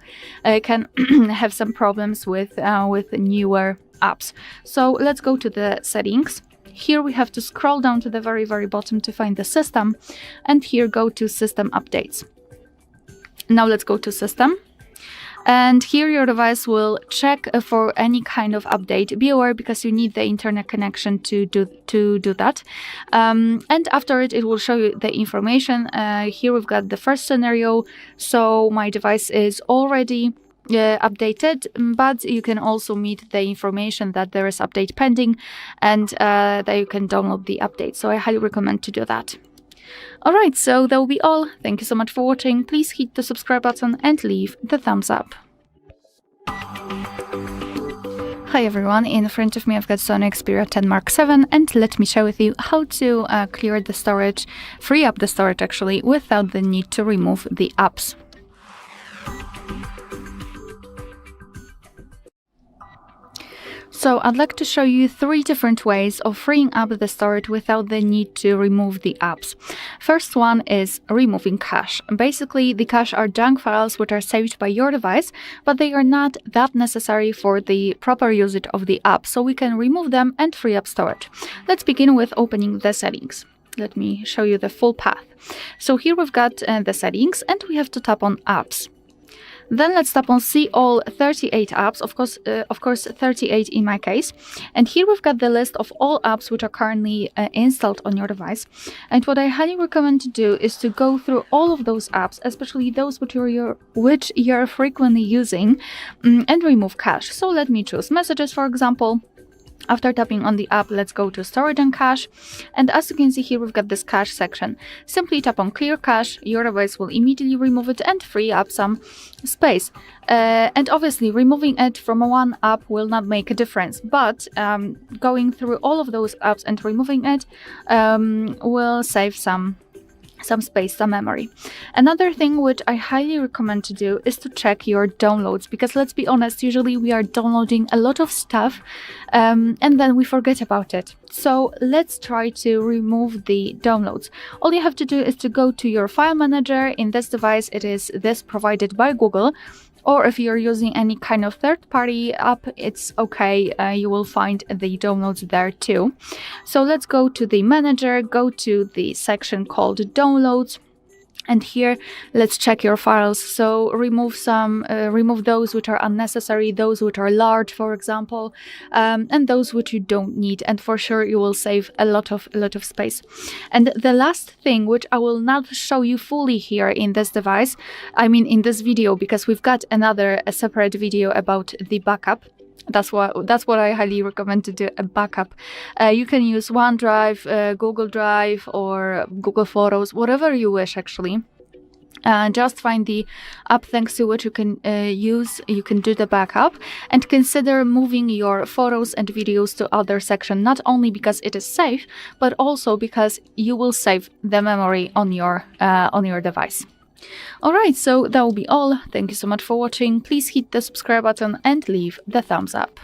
can have some problems with newer apps. So let's go to the settings. Here we have to scroll down to the very, very bottom to find the system, and here go to system updates. Now let's go to system. And here your device will check for any kind of update. Be aware, because you need the internet connection to do that. And after it will show you the information. Here we've got the first scenario. So my device is already updated, but you can also meet the information that there is update pending and that you can download the update. So I highly recommend to do that. Alright, so that will be all. Thank you so much for watching. Please hit the subscribe button and leave the thumbs up. Hi everyone, in front of me I've got Sony Xperia 10 Mark VII, and let me share with you how to clear the storage, free up the storage actually, without the need to remove the apps. So I'd like to show you 3 different ways of freeing up the storage without the need to remove the apps. First one is removing cache. Basically, the cache are junk files which are saved by your device, but they are not that necessary for the proper usage of the app, so we can remove them and free up storage. Let's begin with opening the settings. Let me show you the full path. So here we've got the settings, and we have to tap on apps. Then let's tap on see all 38 apps, of course 38 in my case. And here we've got the list of all apps which are currently installed on your device. And what I highly recommend to do is to go through all of those apps, especially those which you're frequently using, and remove cache. So let me choose Messages, for example. After tapping on the app, let's go to Storage and Cache. And as you can see here, we've got this cache section. Simply tap on Clear Cache, your device will immediately remove it and free up some space. And obviously, removing it from one app will not make a difference, but going through all of those apps and removing it will save some some space, some memory. Another thing which I highly recommend to do is to check your downloads, because let's be honest, usually we are downloading a lot of stuff and then we forget about it. So let's try to remove the downloads. All you have to do is to go to your file manager. In this device it is this provided by Google, or if you're using any kind of third-party app, it's okay, you will find the downloads there too. So let's go to the manager, go to the section called downloads, and here let's check your files. So remove those which are unnecessary, those which are large, for example, and those which you don't need, and for sure you will save a lot of space. And the last thing, which I will not show you fully here in this device, I mean in this video, because we've got a separate video about the backup. That's what I highly recommend to do, a backup. You can use OneDrive, Google Drive, or Google Photos, whatever you wish actually. Just find the app thanks to which you can you can do the backup, and consider moving your photos and videos to other section, not only because it is safe, but also because you will save the memory on your device. Alright, so that will be all. Thank you so much for watching. Please hit the subscribe button and leave the thumbs up.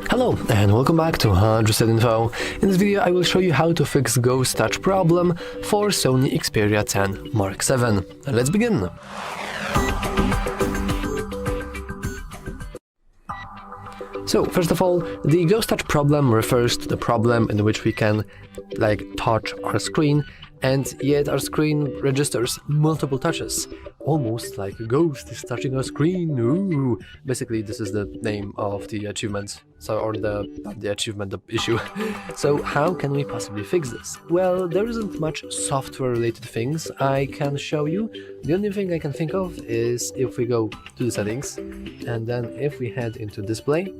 Hello and welcome back to HardReset.Info. In this video I will show you how to fix Ghost Touch problem for Sony Xperia 10 Mark VII. Let's begin! So, first of all, the Ghost Touch problem refers to the problem in which we can touch our screen, and yet our screen registers multiple touches, almost like a ghost is touching our screen. Ooh. Basically, this is the name of the achievement, the issue. So how can we possibly fix this? Well, there isn't much software-related things I can show you. The only thing I can think of is if we go to the settings, and then if we head into display,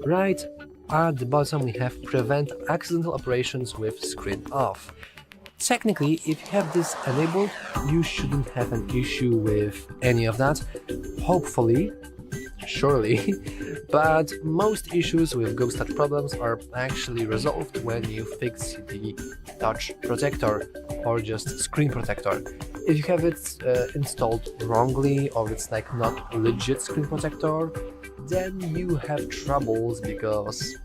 right at the bottom we have prevent accidental operations with screen off. Technically, if you have this enabled, you shouldn't have an issue with any of that, hopefully, surely, but most issues with Ghost Touch problems are actually resolved when you fix the touch protector or just screen protector. If you have it installed wrongly, or it's not a legit screen protector, then you have troubles because,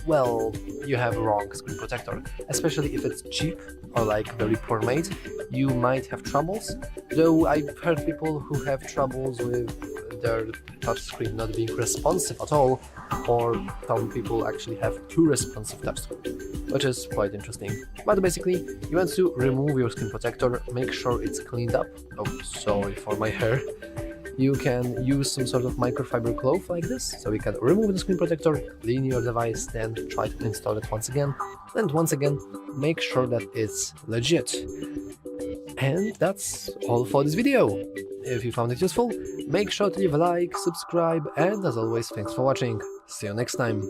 well, you have a wrong screen protector. Especially if it's cheap or very poor made, you might have troubles. Though I've heard people who have troubles with their touch screen not being responsive at all, or some people actually have too responsive touch screen, which is quite interesting. But basically, you want to remove your screen protector, make sure it's cleaned up. Oh, sorry for my hair. You can use some sort of microfiber cloth like this, so you can remove the screen protector, clean your device, then try to install it once again, and once again make sure that it's legit. And that's all for this video. If you found it useful, make sure to leave a like, subscribe, and as always, thanks for watching. See you next time.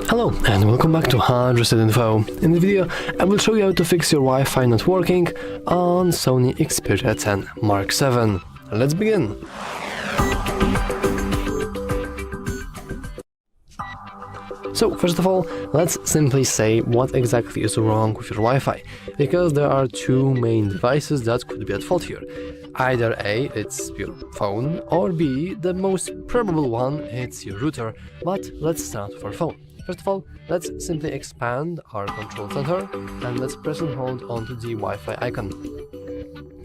Hello and welcome back to HardReset.Info. In the video I will show you how to fix your Wi-Fi not working on Sony Xperia 10 Mark VII. Let's begin! So first of all, let's simply say what exactly is wrong with your Wi-Fi, because there are two main devices that could be at fault here. Either A, it's your phone, or B, the most probable one, it's your router. But let's start with our phone. First of all, let's simply expand our control center and let's press and hold onto the Wi-Fi icon.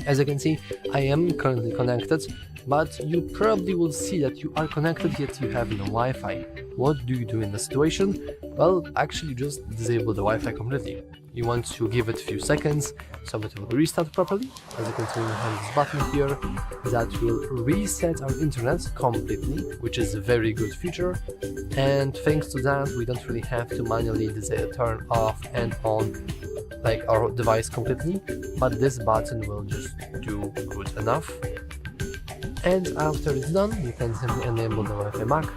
As you can see, I am currently connected, but you probably will see that you are connected yet you have no Wi-Fi. What do you do in this situation? Well, actually just disable the Wi-Fi completely. You want to give it a few seconds so it will restart properly. As you can see, we have this button here that will reset our internet completely, which is a very good feature. And thanks to that, we don't really have to manually turn off and on our device completely, but this button will just do good enough. And after it's done, you can simply enable the Wi-Fi back.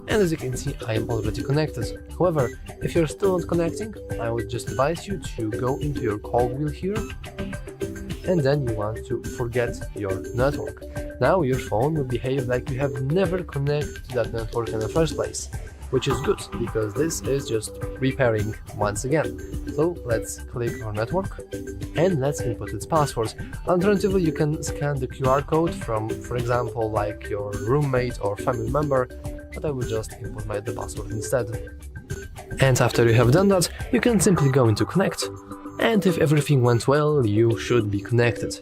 And as you can see, I am already connected. However, if you're still not connecting, I would just advise you to go into your call wheel here, and then you want to forget your network. Now your phone will behave like you have never connected to that network in the first place. which is good because this is just repairing once again. So let's click on network and let's input its password. Alternatively, you can scan the QR code from, for example, like your roommate or family member, but I will just input the password instead. And after you have done that, you can simply go into connect, and if everything went well, you should be connected.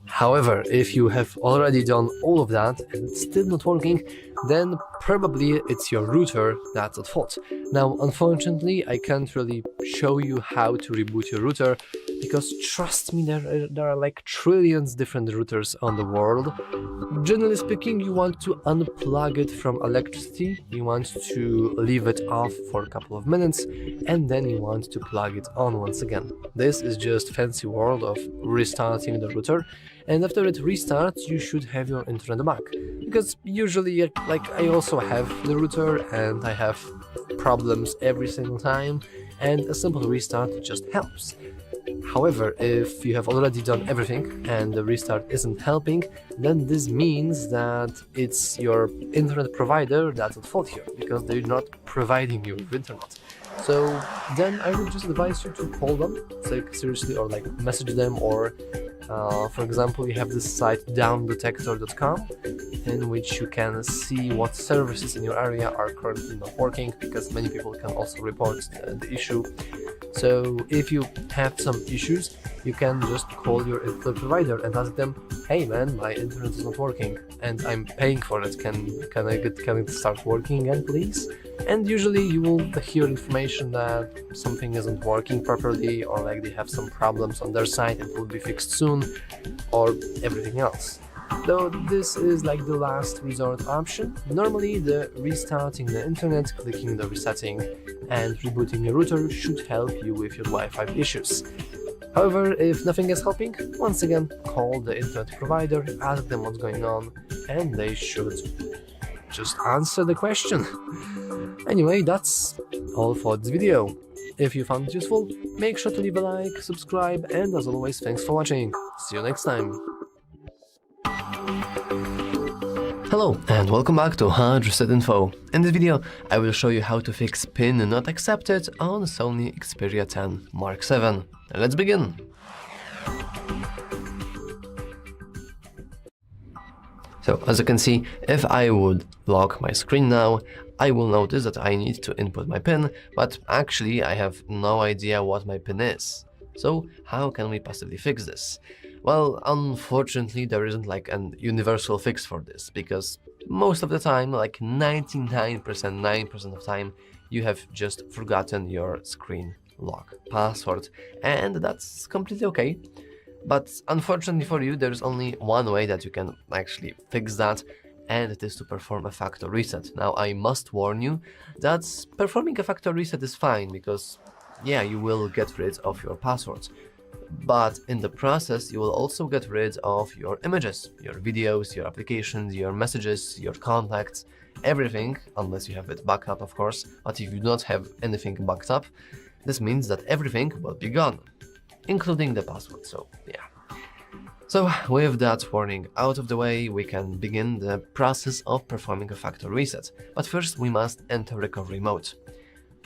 However, if you have already done all of that and it's still not working, then probably it's your router that's at fault. Now, unfortunately, I can't really show you how to reboot your router because trust me, there are like trillions different routers on the world. Generally speaking, you want to unplug it from electricity, you want to leave it off for a couple of minutes, and then you want to plug it on once again. This is just fancy word of restarting the router, and after it restarts, you should have your internet back. Because usually, like, I also have the router and I have problems every single time, and a simple restart just helps. However, if you have already done everything and the restart isn't helping, then this means that it's your internet provider that's at fault here, because they're not providing you with internet. So then I would just advise you to call them, like seriously, or like message them, or for example, you have this site downdetector.com in which you can see what services in your area are currently not working, because many people can also report the issue. So if you have some issues, you can just call your internet provider and ask them, hey man, my internet is not working and I'm paying for it, can it start working again please? And usually you will hear information that something isn't working properly, or like they have some problems on their side and will be fixed soon, or everything else. Though this is like the last resort option, normally the restarting the internet, clicking the resetting and rebooting your router should help you with your Wi-Fi issues. However, if nothing is helping, once again call the internet provider, ask them what's going on, and they should just answer the question. Anyway, that's all for this video. If you found it useful, make sure to leave a like, subscribe, and as always, thanks for watching. See you next time. Hello and welcome back to HardReset.Info. In this video, I will show you how to fix pin not accepted on Sony Xperia 10 Mark VII. Let's begin! So, as you can see, if I would lock my screen now, I will notice that I need to input my PIN, but actually I have no idea what my PIN is. So, how can we possibly fix this? Well, unfortunately, there isn't like an universal fix for this, because most of the time, like 99% of time, you have just forgotten your screen lock password, and that's completely okay. But unfortunately for you, there's only one way that you can actually fix that, and it is to perform a factory reset. Now, I must warn you that performing a factory reset is fine, because yeah, you will get rid of your passwords. But in the process, you will also get rid of your images, your videos, your applications, your messages, your contacts, everything, unless you have it backed up, of course. But if you don't have anything backed up, this means that everything will be gone, including the password, so yeah. So with that warning out of the way, we can begin the process of performing a factory reset. But first, we must enter recovery mode.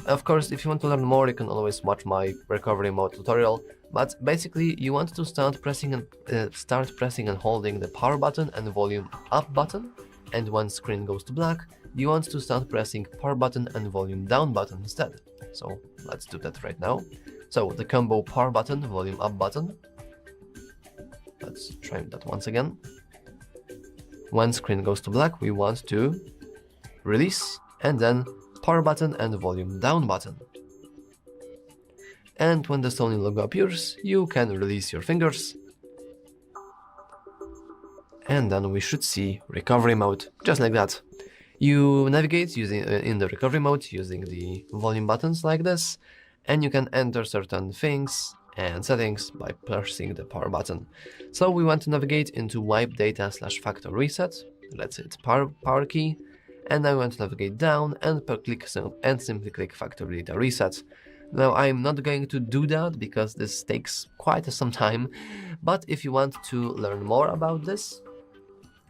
Of course, if you want to learn more, you can always watch my recovery mode tutorial, but basically you want to start pressing and holding the power button and volume up button, and when screen goes to black, you want to start pressing power button and volume down button instead. So let's do that right now. So the combo power button, volume up button. Let's try that once again. When screen goes to black, we want to release, and then power button and volume down button. And when the Sony logo appears, you can release your fingers. And then we should see recovery mode, just like that. You navigate in the recovery mode using the volume buttons like this, and you can enter certain things and settings by pressing the power button. So we want to navigate into wipe data / factory reset. Let's hit power key, and I want to navigate down and simply click factory data reset. Now I'm not going to do that because this takes quite some time, but if you want to learn more about this,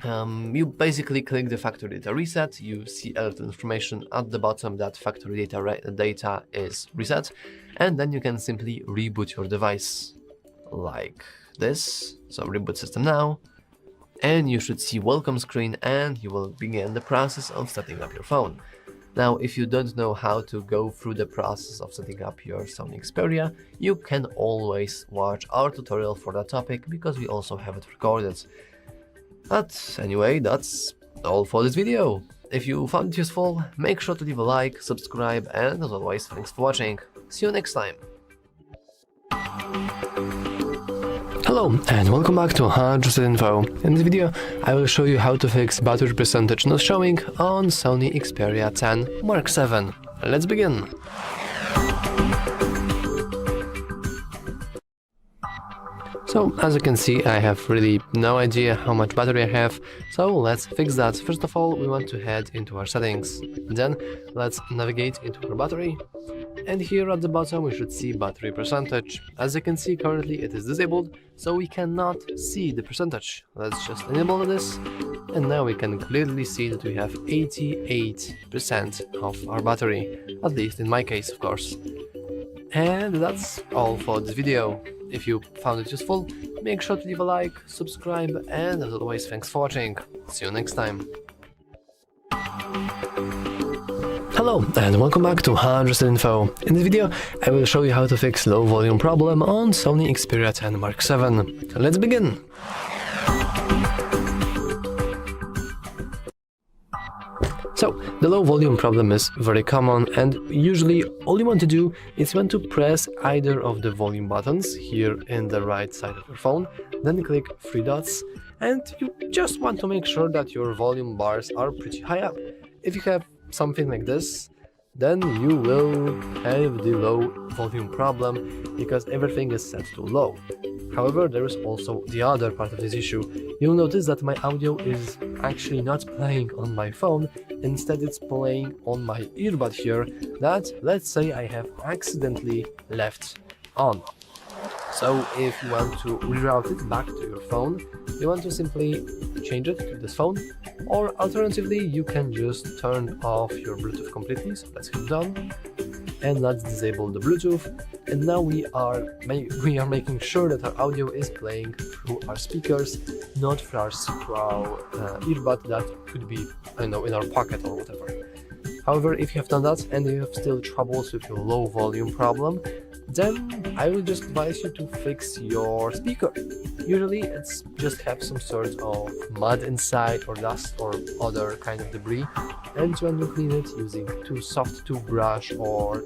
You basically click the factory data reset, you see a little information at the bottom that factory data is reset, and then you can simply reboot your device like this. So reboot system now, and you should see welcome screen, and you will begin the process of setting up your phone. Now, if you don't know how to go through the process of setting up your Sony Xperia, you can always watch our tutorial for that topic, because we also have it recorded. But anyway, that's all for this video. If you found it useful, make sure to leave a like, subscribe, and as always, thanks for watching. See you next time. Hello and welcome back to HardReset.Info. In this video, I will show you how to fix battery percentage not showing on Sony Xperia 10 Mark VII. Let's begin. So, as you can see, I have really no idea how much battery I have, so let's fix that. First of all, we want to head into our settings. Then, let's navigate into our battery. And here at the bottom we should see battery percentage. As you can see, currently it is disabled, so we cannot see the percentage. Let's just enable this, and now we can clearly see that we have 88% of our battery, at least in my case, of course. And that's all for this video. If you found it useful, make sure to leave a like, subscribe, and as always, thanks for watching. See you next time. Hello and welcome back to HardReset.Info. In this video, I will show you how to fix low volume problem on Sony Xperia 10 Mark VII. Let's begin! So, the low volume problem is very common, and usually all you want to do is you want to press either of the volume buttons here in the right side of your phone, then click three dots, and you just want to make sure that your volume bars are pretty high up. If you have something like this, then you will have the low volume problem because everything is set to low. However, there is also the other part of this issue. You'll notice that my audio is actually not playing on my phone, instead it's playing on my earbud here that, let's say, I have accidentally left on. So if you want to reroute it back to your phone, you want to simply change it to this phone, or alternatively you can just turn off your Bluetooth completely. So let's hit done, and let's disable the Bluetooth, and now we are making sure that our audio is playing through our speakers, not through our earbud that could be, I know, in our pocket or whatever. However, if you have done that and you have still troubles with your low volume problem, then I will just advise you to fix your speaker. Usually it's just have some sort of mud inside or dust or other kind of debris, and when you clean it using too soft toothbrush or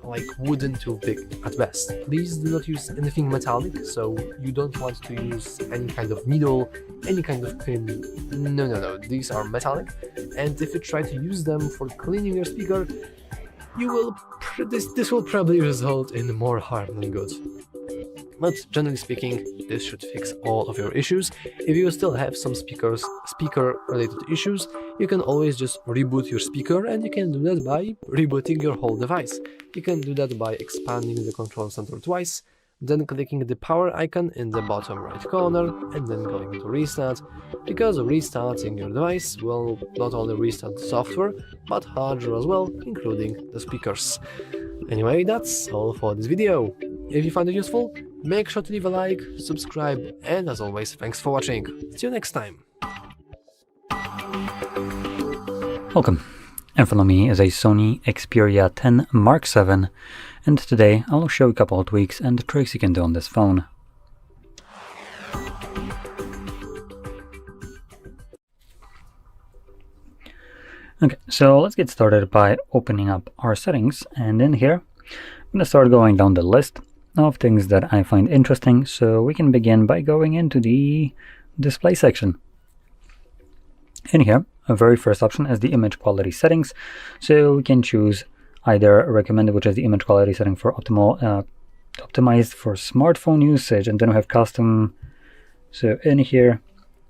like wooden toothpick at best. Please do not use anything metallic, so you don't want to use any kind of needle, any kind of pin. No, these are metallic, and if you try to use them for cleaning your speaker, you will this will probably result in more harm than good. But generally speaking, this should fix all of your issues. If you still have some speaker related issues, you can always just reboot your speaker, and you can do that by rebooting your whole device. You can do that by expanding the control center twice, then clicking the power icon in the bottom right corner, and then going to restart, because restarting your device will not only restart the software, but hardware as well, including the speakers. Anyway, that's all for this video. If you found it useful, make sure to leave a like, subscribe, and as always, thanks for watching. See you next time. Welcome. In front of me is a Sony Xperia 10 Mark VII, and today I'll show you a couple of tweaks and tricks you can do on this phone. Okay, so let's get started by opening up our settings, and in here I'm going to start going down the list of things that I find interesting, so we can begin by going into the display section. In here, a very first option is the image quality settings, so we can choose either recommended, which is the image quality setting for optimized for smartphone usage, and then we have custom. So in here,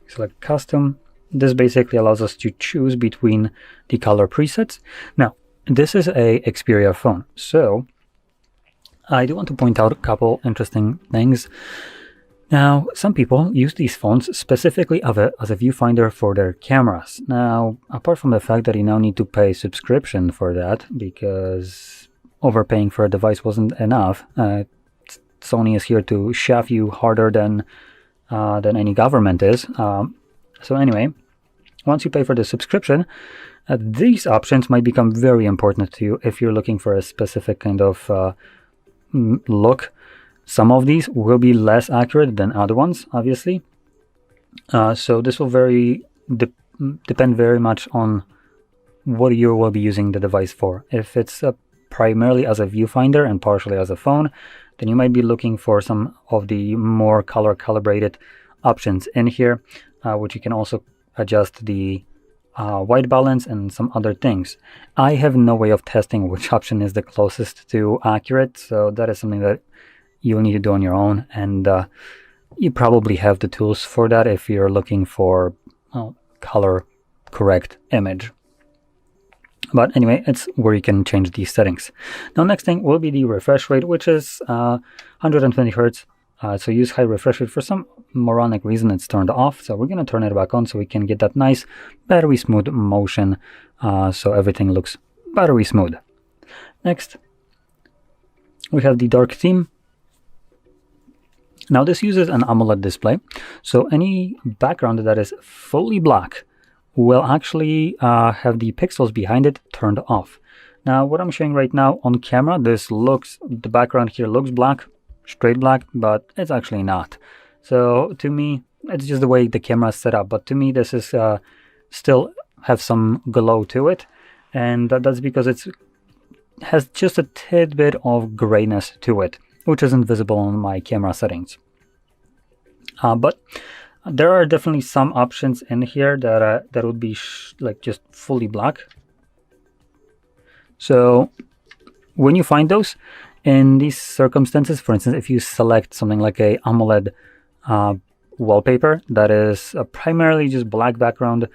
select custom. This basically allows us to choose between the color presets. Now, this is a Xperia phone, so I do want to point out a couple interesting things. Now, some people use these phones specifically as a viewfinder for their cameras. Now, apart from the fact that you now need to pay subscription for that because overpaying for a device wasn't enough, Sony is here to shaft you harder than any government is. So anyway, once you pay for the subscription, these options might become very important to you if you're looking for a specific kind of look. Some of these will be less accurate than other ones, obviously. So this will depend very much on what you will be using the device for. If it's primarily as a viewfinder and partially as a phone, then you might be looking for some of the more color calibrated options in here, which you can also adjust the white balance and some other things. I have no way of testing which option is the closest to accurate, so that is something that you'll need to do on your own, and you probably have the tools for that if you're looking for color correct image. But anyway, it's where you can change these settings. Now, next thing will be the refresh rate, which is 120 Hz. So use high refresh rate. For some moronic reason, it's turned off. So we're going to turn it back on so we can get that nice battery smooth motion. So everything looks battery smooth. Next, we have the dark theme. Now this uses an AMOLED display. So any background that is fully black will actually have the pixels behind it turned off. Now what I'm showing right now on camera, the background here looks black, straight black, but it's actually not. So to me, it's just the way the camera is set up. But to me, this is still have some glow to it, and that's because it has just a tidbit of grayness to it, which isn't visible on my camera settings. But there are definitely some options in here that would be like just fully black. So when you find those in these circumstances, for instance, if you select something like a AMOLED wallpaper that is primarily just black background,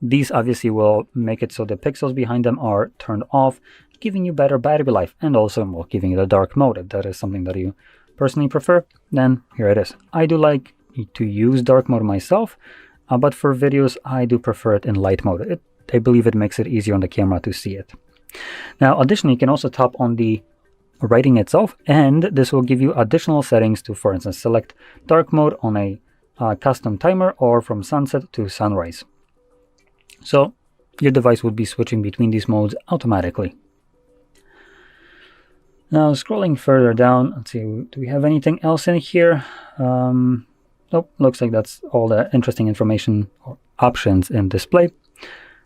these obviously will make it so the pixels behind them are turned off, giving you better battery life, and also giving you the dark mode. If that is something that you personally prefer, then here it is. I do like to use dark mode myself, but for videos I do prefer it in light mode. I believe it makes it easier on the camera to see it. Now additionally, you can also tap on the writing itself, and this will give you additional settings to, for instance, select dark mode on a custom timer or from sunset to sunrise. So your device would be switching between these modes automatically. Now scrolling further down, let's see, do we have anything else in here? Nope, looks like that's all the interesting information or options in display.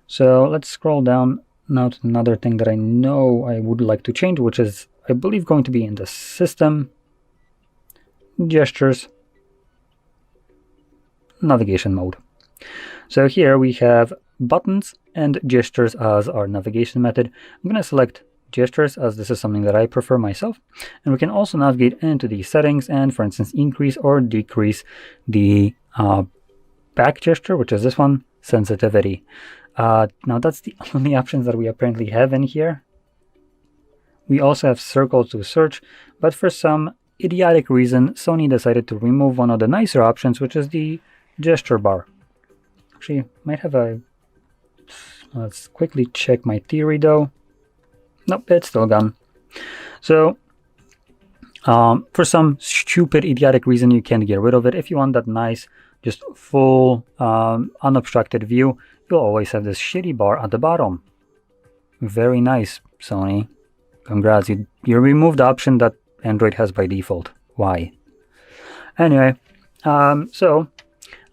So let's scroll down now to another thing that I know I would like to change, which is, I believe, going to be in the system, gestures, navigation mode. So here we have buttons and gestures as our navigation method. I'm going to select gestures as this is something that I prefer myself, and we can also navigate into the settings and, for instance, increase or decrease the back gesture, which is this one, sensitivity. Now that's the only options that we apparently have in here. We also have circle to search, but for some idiotic reason Sony decided to remove one of the nicer options, which is the gesture bar. Actually, might have a... let's quickly check my theory though. Nope, it's still gone. So for some stupid idiotic reason you can't get rid of it. If you want that nice, just full unobstructed view, you'll always have this shitty bar at the bottom. Very nice, Sony. Congrats, you removed the option that Android has by default. Why? Anyway, so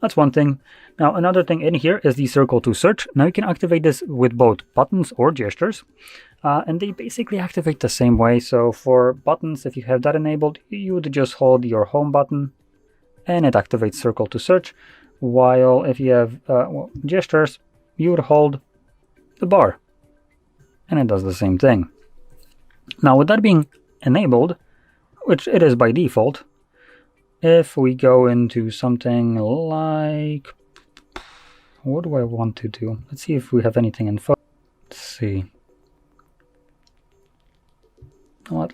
that's one thing. Now another thing in here is the circle to search. Now you can activate this with both buttons or gestures, and they basically activate the same way. So for buttons, if you have that enabled, you would just hold your home button and it activates circle to search, while if you have gestures, you would hold the bar and it does the same thing. Now with that being enabled, which it is by default, if we go into something like, what do I want to do? Let's see if we have anything in photo. Let's see.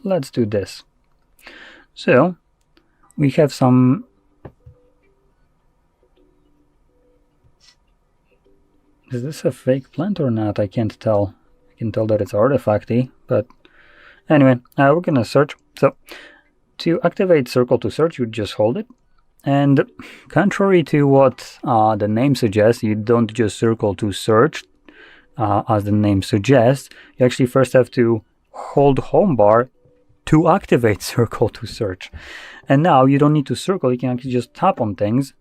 Let's do this. So we have some Is this a fake plant or not? I can't tell. I can tell that it's artifacty, but anyway, we're gonna search. So to activate circle to search, you just hold it. And contrary to what the name suggests, you don't just circle to search as the name suggests. You actually first have to hold home bar to activate circle to search. And now you don't need to circle, you can actually just tap on things,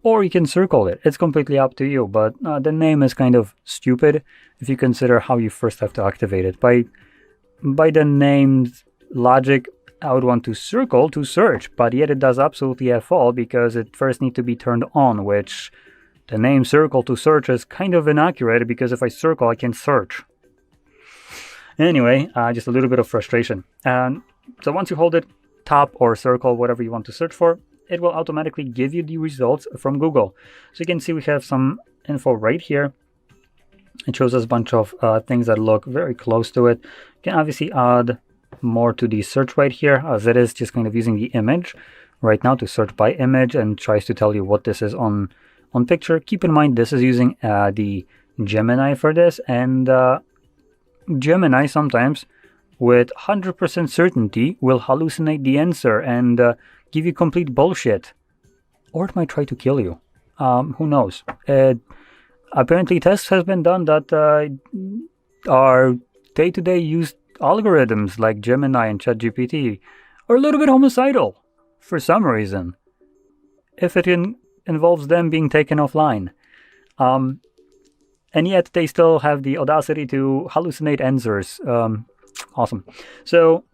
or you can circle it. It's completely up to you, but the name is kind of stupid if you consider how you first have to activate it. By the name's logic, I would want to circle to search, but yet it does absolutely F all because it first needs to be turned on, which the name circle to search is kind of inaccurate because if I circle, I can search. Anyway, just a little bit of frustration. And so once you hold it, tap or circle whatever you want to search for, it will automatically give you the results from Google. So you can see we have some info right here. It shows us a bunch of things that look very close to it. You can obviously add more to the search right here, as it is just kind of using the image right now to search by image and tries to tell you what this is on picture. Keep in mind this is using the Gemini for this, and Gemini sometimes with 100% certainty will hallucinate the answer and give you complete bullshit, or it might try to kill you. Who knows? Apparently tests has been done that our day-to-day used algorithms like Gemini and ChatGPT are a little bit homicidal for some reason, if it involves them being taken offline. And yet they still have the audacity to hallucinate answers. Awesome. So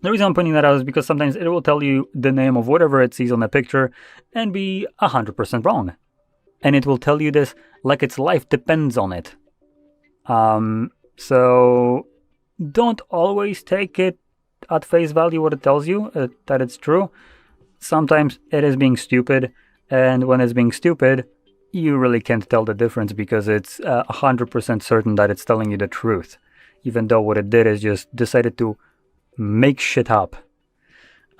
the reason I'm pointing that out is because sometimes it will tell you the name of whatever it sees on the picture and be 100% wrong. And it will tell you this like its life depends on it. So don't always take it at face value what it tells you, that it's true. Sometimes it is being stupid, and when it's being stupid, you really can't tell the difference because it's 100% certain that it's telling you the truth, even though what it did is just decided to make shit up.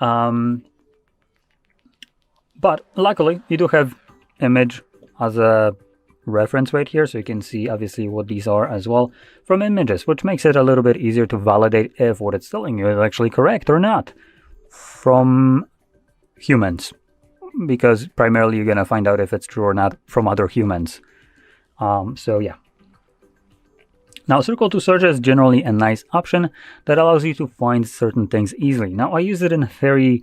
But luckily, you do have image as a reference right here, so you can see obviously what these are as well from images, which makes it a little bit easier to validate if what it's telling you is actually correct or not from humans, because primarily you're going to find out if it's true or not from other humans. So yeah. Now, circle to search is generally a nice option that allows you to find certain things easily. Now, I use it in a very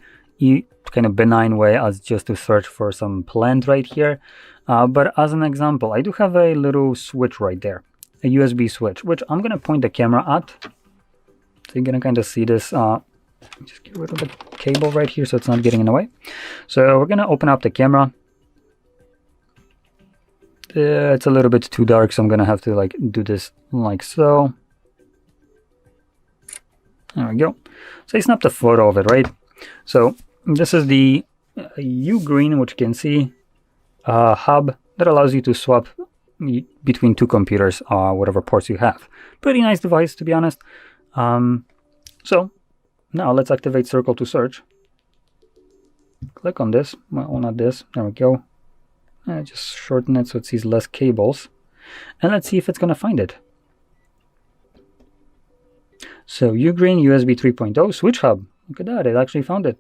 kind of benign way as just to search for some plant right here. But as an example, I do have a little switch right there, a USB switch, which I'm going to point the camera at. So you're going to kind of see this. Just get rid of the cable right here so it's not getting in the way. So we're going to open up the camera. It's a little bit too dark, so I'm going to have to like do this like so. There we go. So I snapped a photo of it, right? So this is the Ugreen, which you can see, hub that allows you to swap between two computers, whatever ports you have. Pretty nice device, to be honest. So now let's activate circle to search. Click on this. Well, not this. There we go. Just shorten it so it sees less cables. And let's see if it's going to find it. So Ugreen USB 3.0 switch hub. Look at that. It actually found it.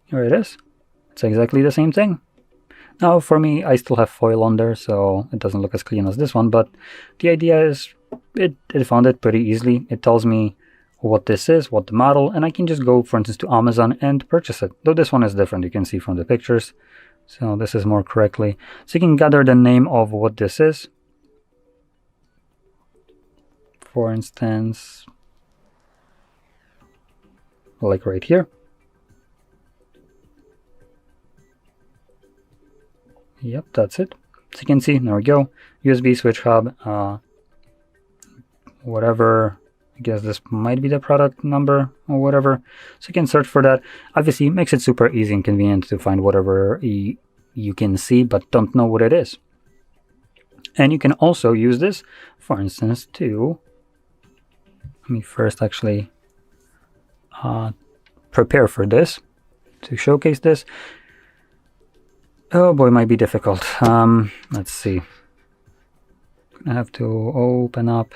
Here it is. It's exactly the same thing. Now for me, I still have foil on there, so it doesn't look as clean as this one. But the idea is it found it pretty easily. It tells me what this is, what the model, and I can just go, for instance, to Amazon and purchase it. Though this one is different, you can see from the pictures. So this is more correctly. So you can gather the name of what this is. For instance, like right here. Yep, that's it. So you can see, there we go. USB switch hub, whatever. I guess this might be the product number or whatever. So you can search for that. Obviously, it makes it super easy and convenient to find whatever you can see, but don't know what it is. And you can also use this, for instance, to... Let me first actually prepare for this, to showcase this. Oh boy, might be difficult. Let's see. I have to open up.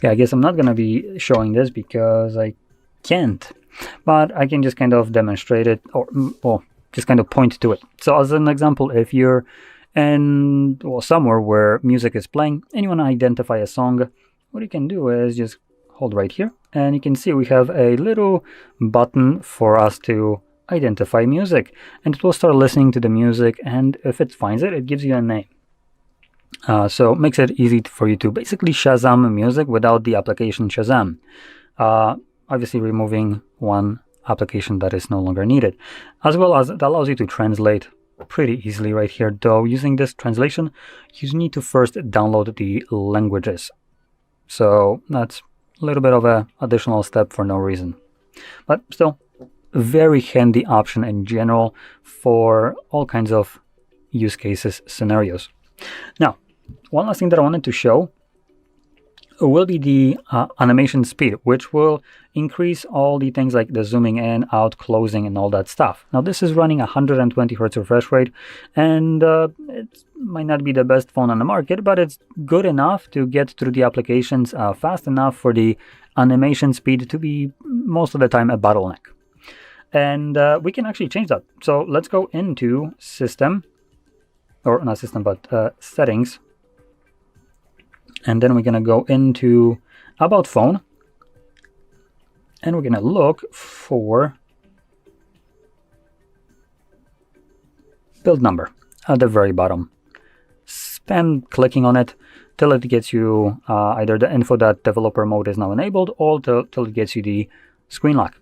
Yeah, I guess I'm not going to be showing this because I can't, but I can just kind of demonstrate it, or just kind of point to it. So as an example, if you're in somewhere where music is playing and you want to identify a song, what you can do is just hold right here, and you can see we have a little button for us to identify music, and it will start listening to the music, and if it finds it, it gives you a name. So it makes it easy for you to basically Shazam music without the application Shazam. Obviously removing one application that is no longer needed. As well as it allows you to translate pretty easily right here, though using this translation you need to first download the languages. So that's a little bit of an additional step for no reason. But still, very handy option in general for all kinds of use cases, scenarios. Now, one last thing that I wanted to show will be the animation speed, which will increase all the things like the zooming in, out, closing, and all that stuff. Now, this is running 120 Hz refresh rate, and it might not be the best phone on the market, but it's good enough to get through the applications fast enough for the animation speed to be most of the time a bottleneck. And we can actually change that. So let's go into system, or not system, but settings. And then we're going to go into about phone, and we're going to look for build number at the very bottom. Spam clicking on it till it gets you either the info that developer mode is now enabled, or till it gets you the screen lock.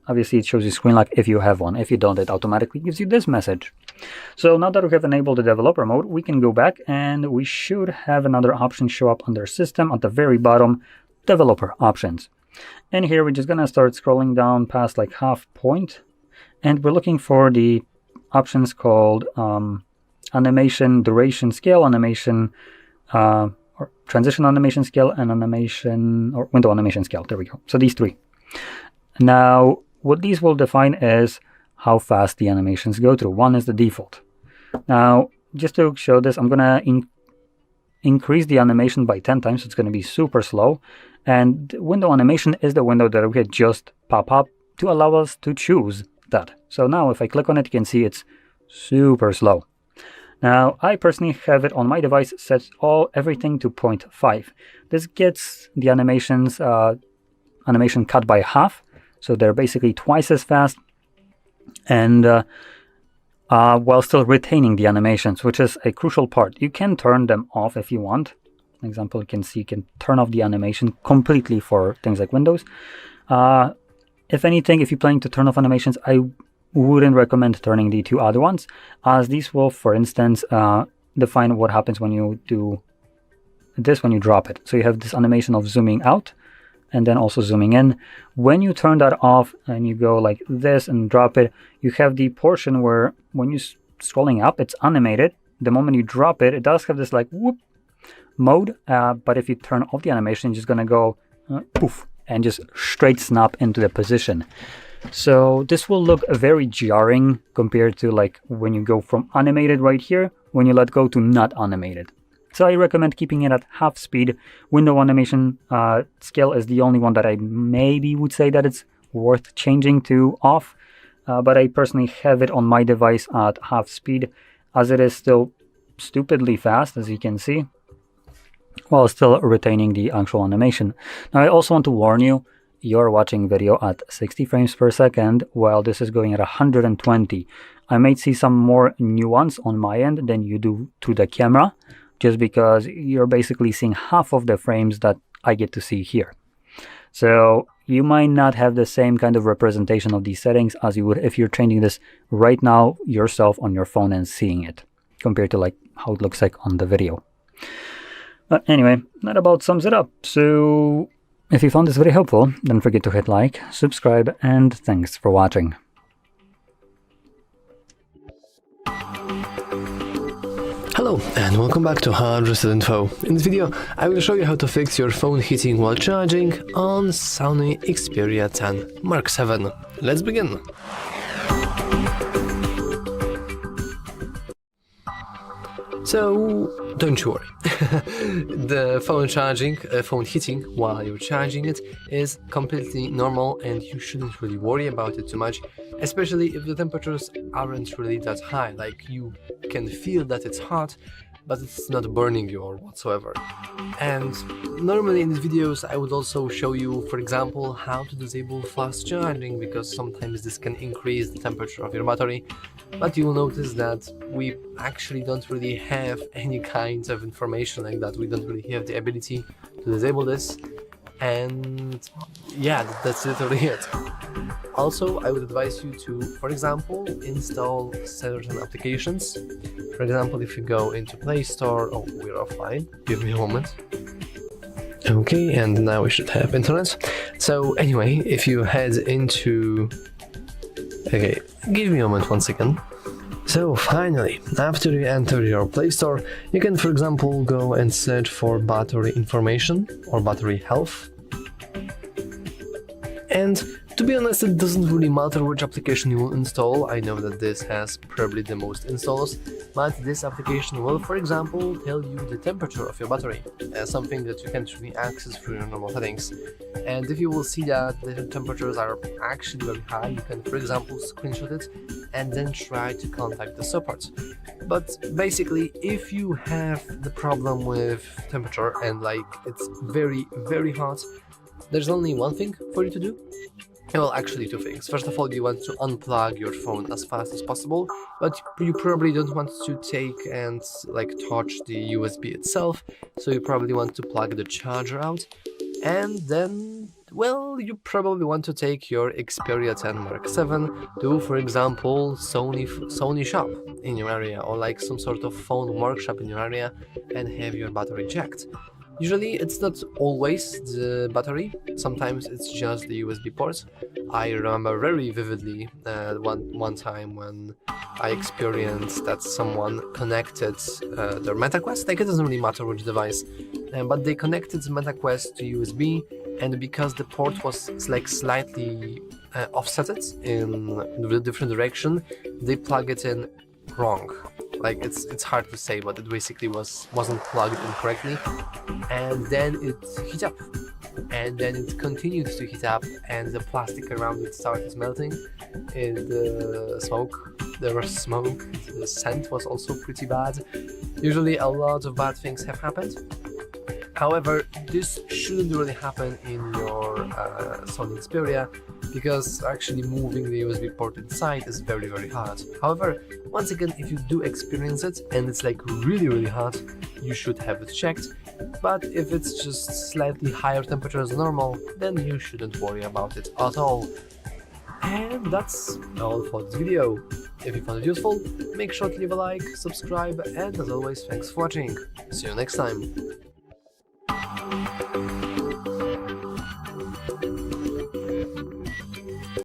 Obviously it shows you screen lock if you have one. If you don't, it automatically gives you this message. So now that we have enabled the developer mode, we can go back and we should have another option show up under system at the very bottom, developer options. And here we're just gonna start scrolling down past like half point, and we're looking for the options called animation duration scale, animation or transition animation scale, and animation or window animation scale. There we go. So these three. Now what these will define is how fast the animations go through. One is the default. Now, just to show this, I'm going to increase the animation by 10 times. So it's going to be super slow. And window animation is the window that we had just pop up to allow us to choose that. So now if I click on it, you can see it's super slow. Now, I personally have it on my device set everything to 0.5. This gets the animations animation cut by half. So they're basically twice as fast, and while still retaining the animations, which is a crucial part. You can turn them off if you want. For example, you can see you can turn off the animation completely for things like Windows. If anything, if you're planning to turn off animations, I wouldn't recommend turning the two other ones, as these will, for instance, define what happens when you do this when you drop it. So you have this animation of zooming out, and then also zooming in. When you turn that off and you go like this and drop it, you have the portion where when you're scrolling up, it's animated. The moment you drop it, it does have this like whoop mode, but if you turn off the animation, it's just gonna go poof and just straight snap into the position. So this will look very jarring compared to like when you go from animated right here, when you let go to not animated. So I recommend keeping it at half speed. Window animation scale is the only one that I maybe would say that it's worth changing to off. But I personally have it on my device at half speed, as it is still stupidly fast, as you can see, while still retaining the actual animation. Now I also want to warn you, you're watching video at 60 frames per second, while this is going at 120. I might see some more nuance on my end than you do to the camera, just because you're basically seeing half of the frames that I get to see here. So you might not have the same kind of representation of these settings as you would if you're changing this right now yourself on your phone and seeing it, compared to like how it looks like on the video. But anyway, that about sums it up. So if you found this very helpful, don't forget to hit like, subscribe, and thanks for watching. Hello Hello and welcome back to HardReset.Info. In this video, I will show you how to fix your phone heating while charging on Sony Xperia 10 Mark VII. Let's begin! So, don't you worry. The phone heating while you're charging it is completely normal and you shouldn't really worry about it too much, especially if the temperatures aren't really that high, like you can feel that it's hot, but it's not burning you or whatsoever. And normally in these videos I would also show you, for example, how to disable fast charging, because sometimes this can increase the temperature of your battery, but you will notice that we actually don't really have any kinds of information like that. We don't really have the ability to disable this, and yeah, that's literally it. Also, I would advise you to, for example, install certain applications. For example, if you go into Play Store, oh, we're offline, give me a moment. Okay, and now we should have internet. So anyway, if you head into... Okay, give me a moment, 1 second. So finally, after you enter your Play Store, you can, for example, go and search for battery information or battery health. And to be honest, it doesn't really matter which application you will install. I know that this has probably the most installs, but this application will, for example, tell you the temperature of your battery, something that you can't really access through your normal settings. And if you will see that the temperatures are actually very high, you can, for example, screenshot it and then try to contact the support. But basically, if you have the problem with temperature and like it's very, very hot, there's only one thing for you to do. Well, actually two things. First of all, you want to unplug your phone as fast as possible, but you probably don't want to take and like touch the USB itself, so you probably want to plug the charger out. And then, well, you probably want to take your Xperia 10 Mark VII to, for example, Sony shop in your area, or like some sort of phone workshop in your area, and have your battery checked. Usually it's not always the battery, sometimes it's just the USB ports. I remember very vividly one time when I experienced that someone connected their MetaQuest, like it doesn't really matter which device, but they connected the MetaQuest to USB, and because the port was like slightly offsetted in a different direction, they plug it in wrong. Like it's hard to say, but it basically wasn't plugged in correctly, and then it heat up, and then it continued to heat up, and the plastic around it started melting. The smoke, the scent was also pretty bad. Usually a lot of bad things have happened. However, this shouldn't really happen in your Sony Xperia, because actually moving the USB port inside is very, very hard. However, once again, if you do experience it and it's like really, really hot, you should have it checked. But if it's just slightly higher temperature than normal, then you shouldn't worry about it at all. And that's all for this video. If you found it useful, make sure to leave a like, subscribe, and as always, thanks for watching. See you next time.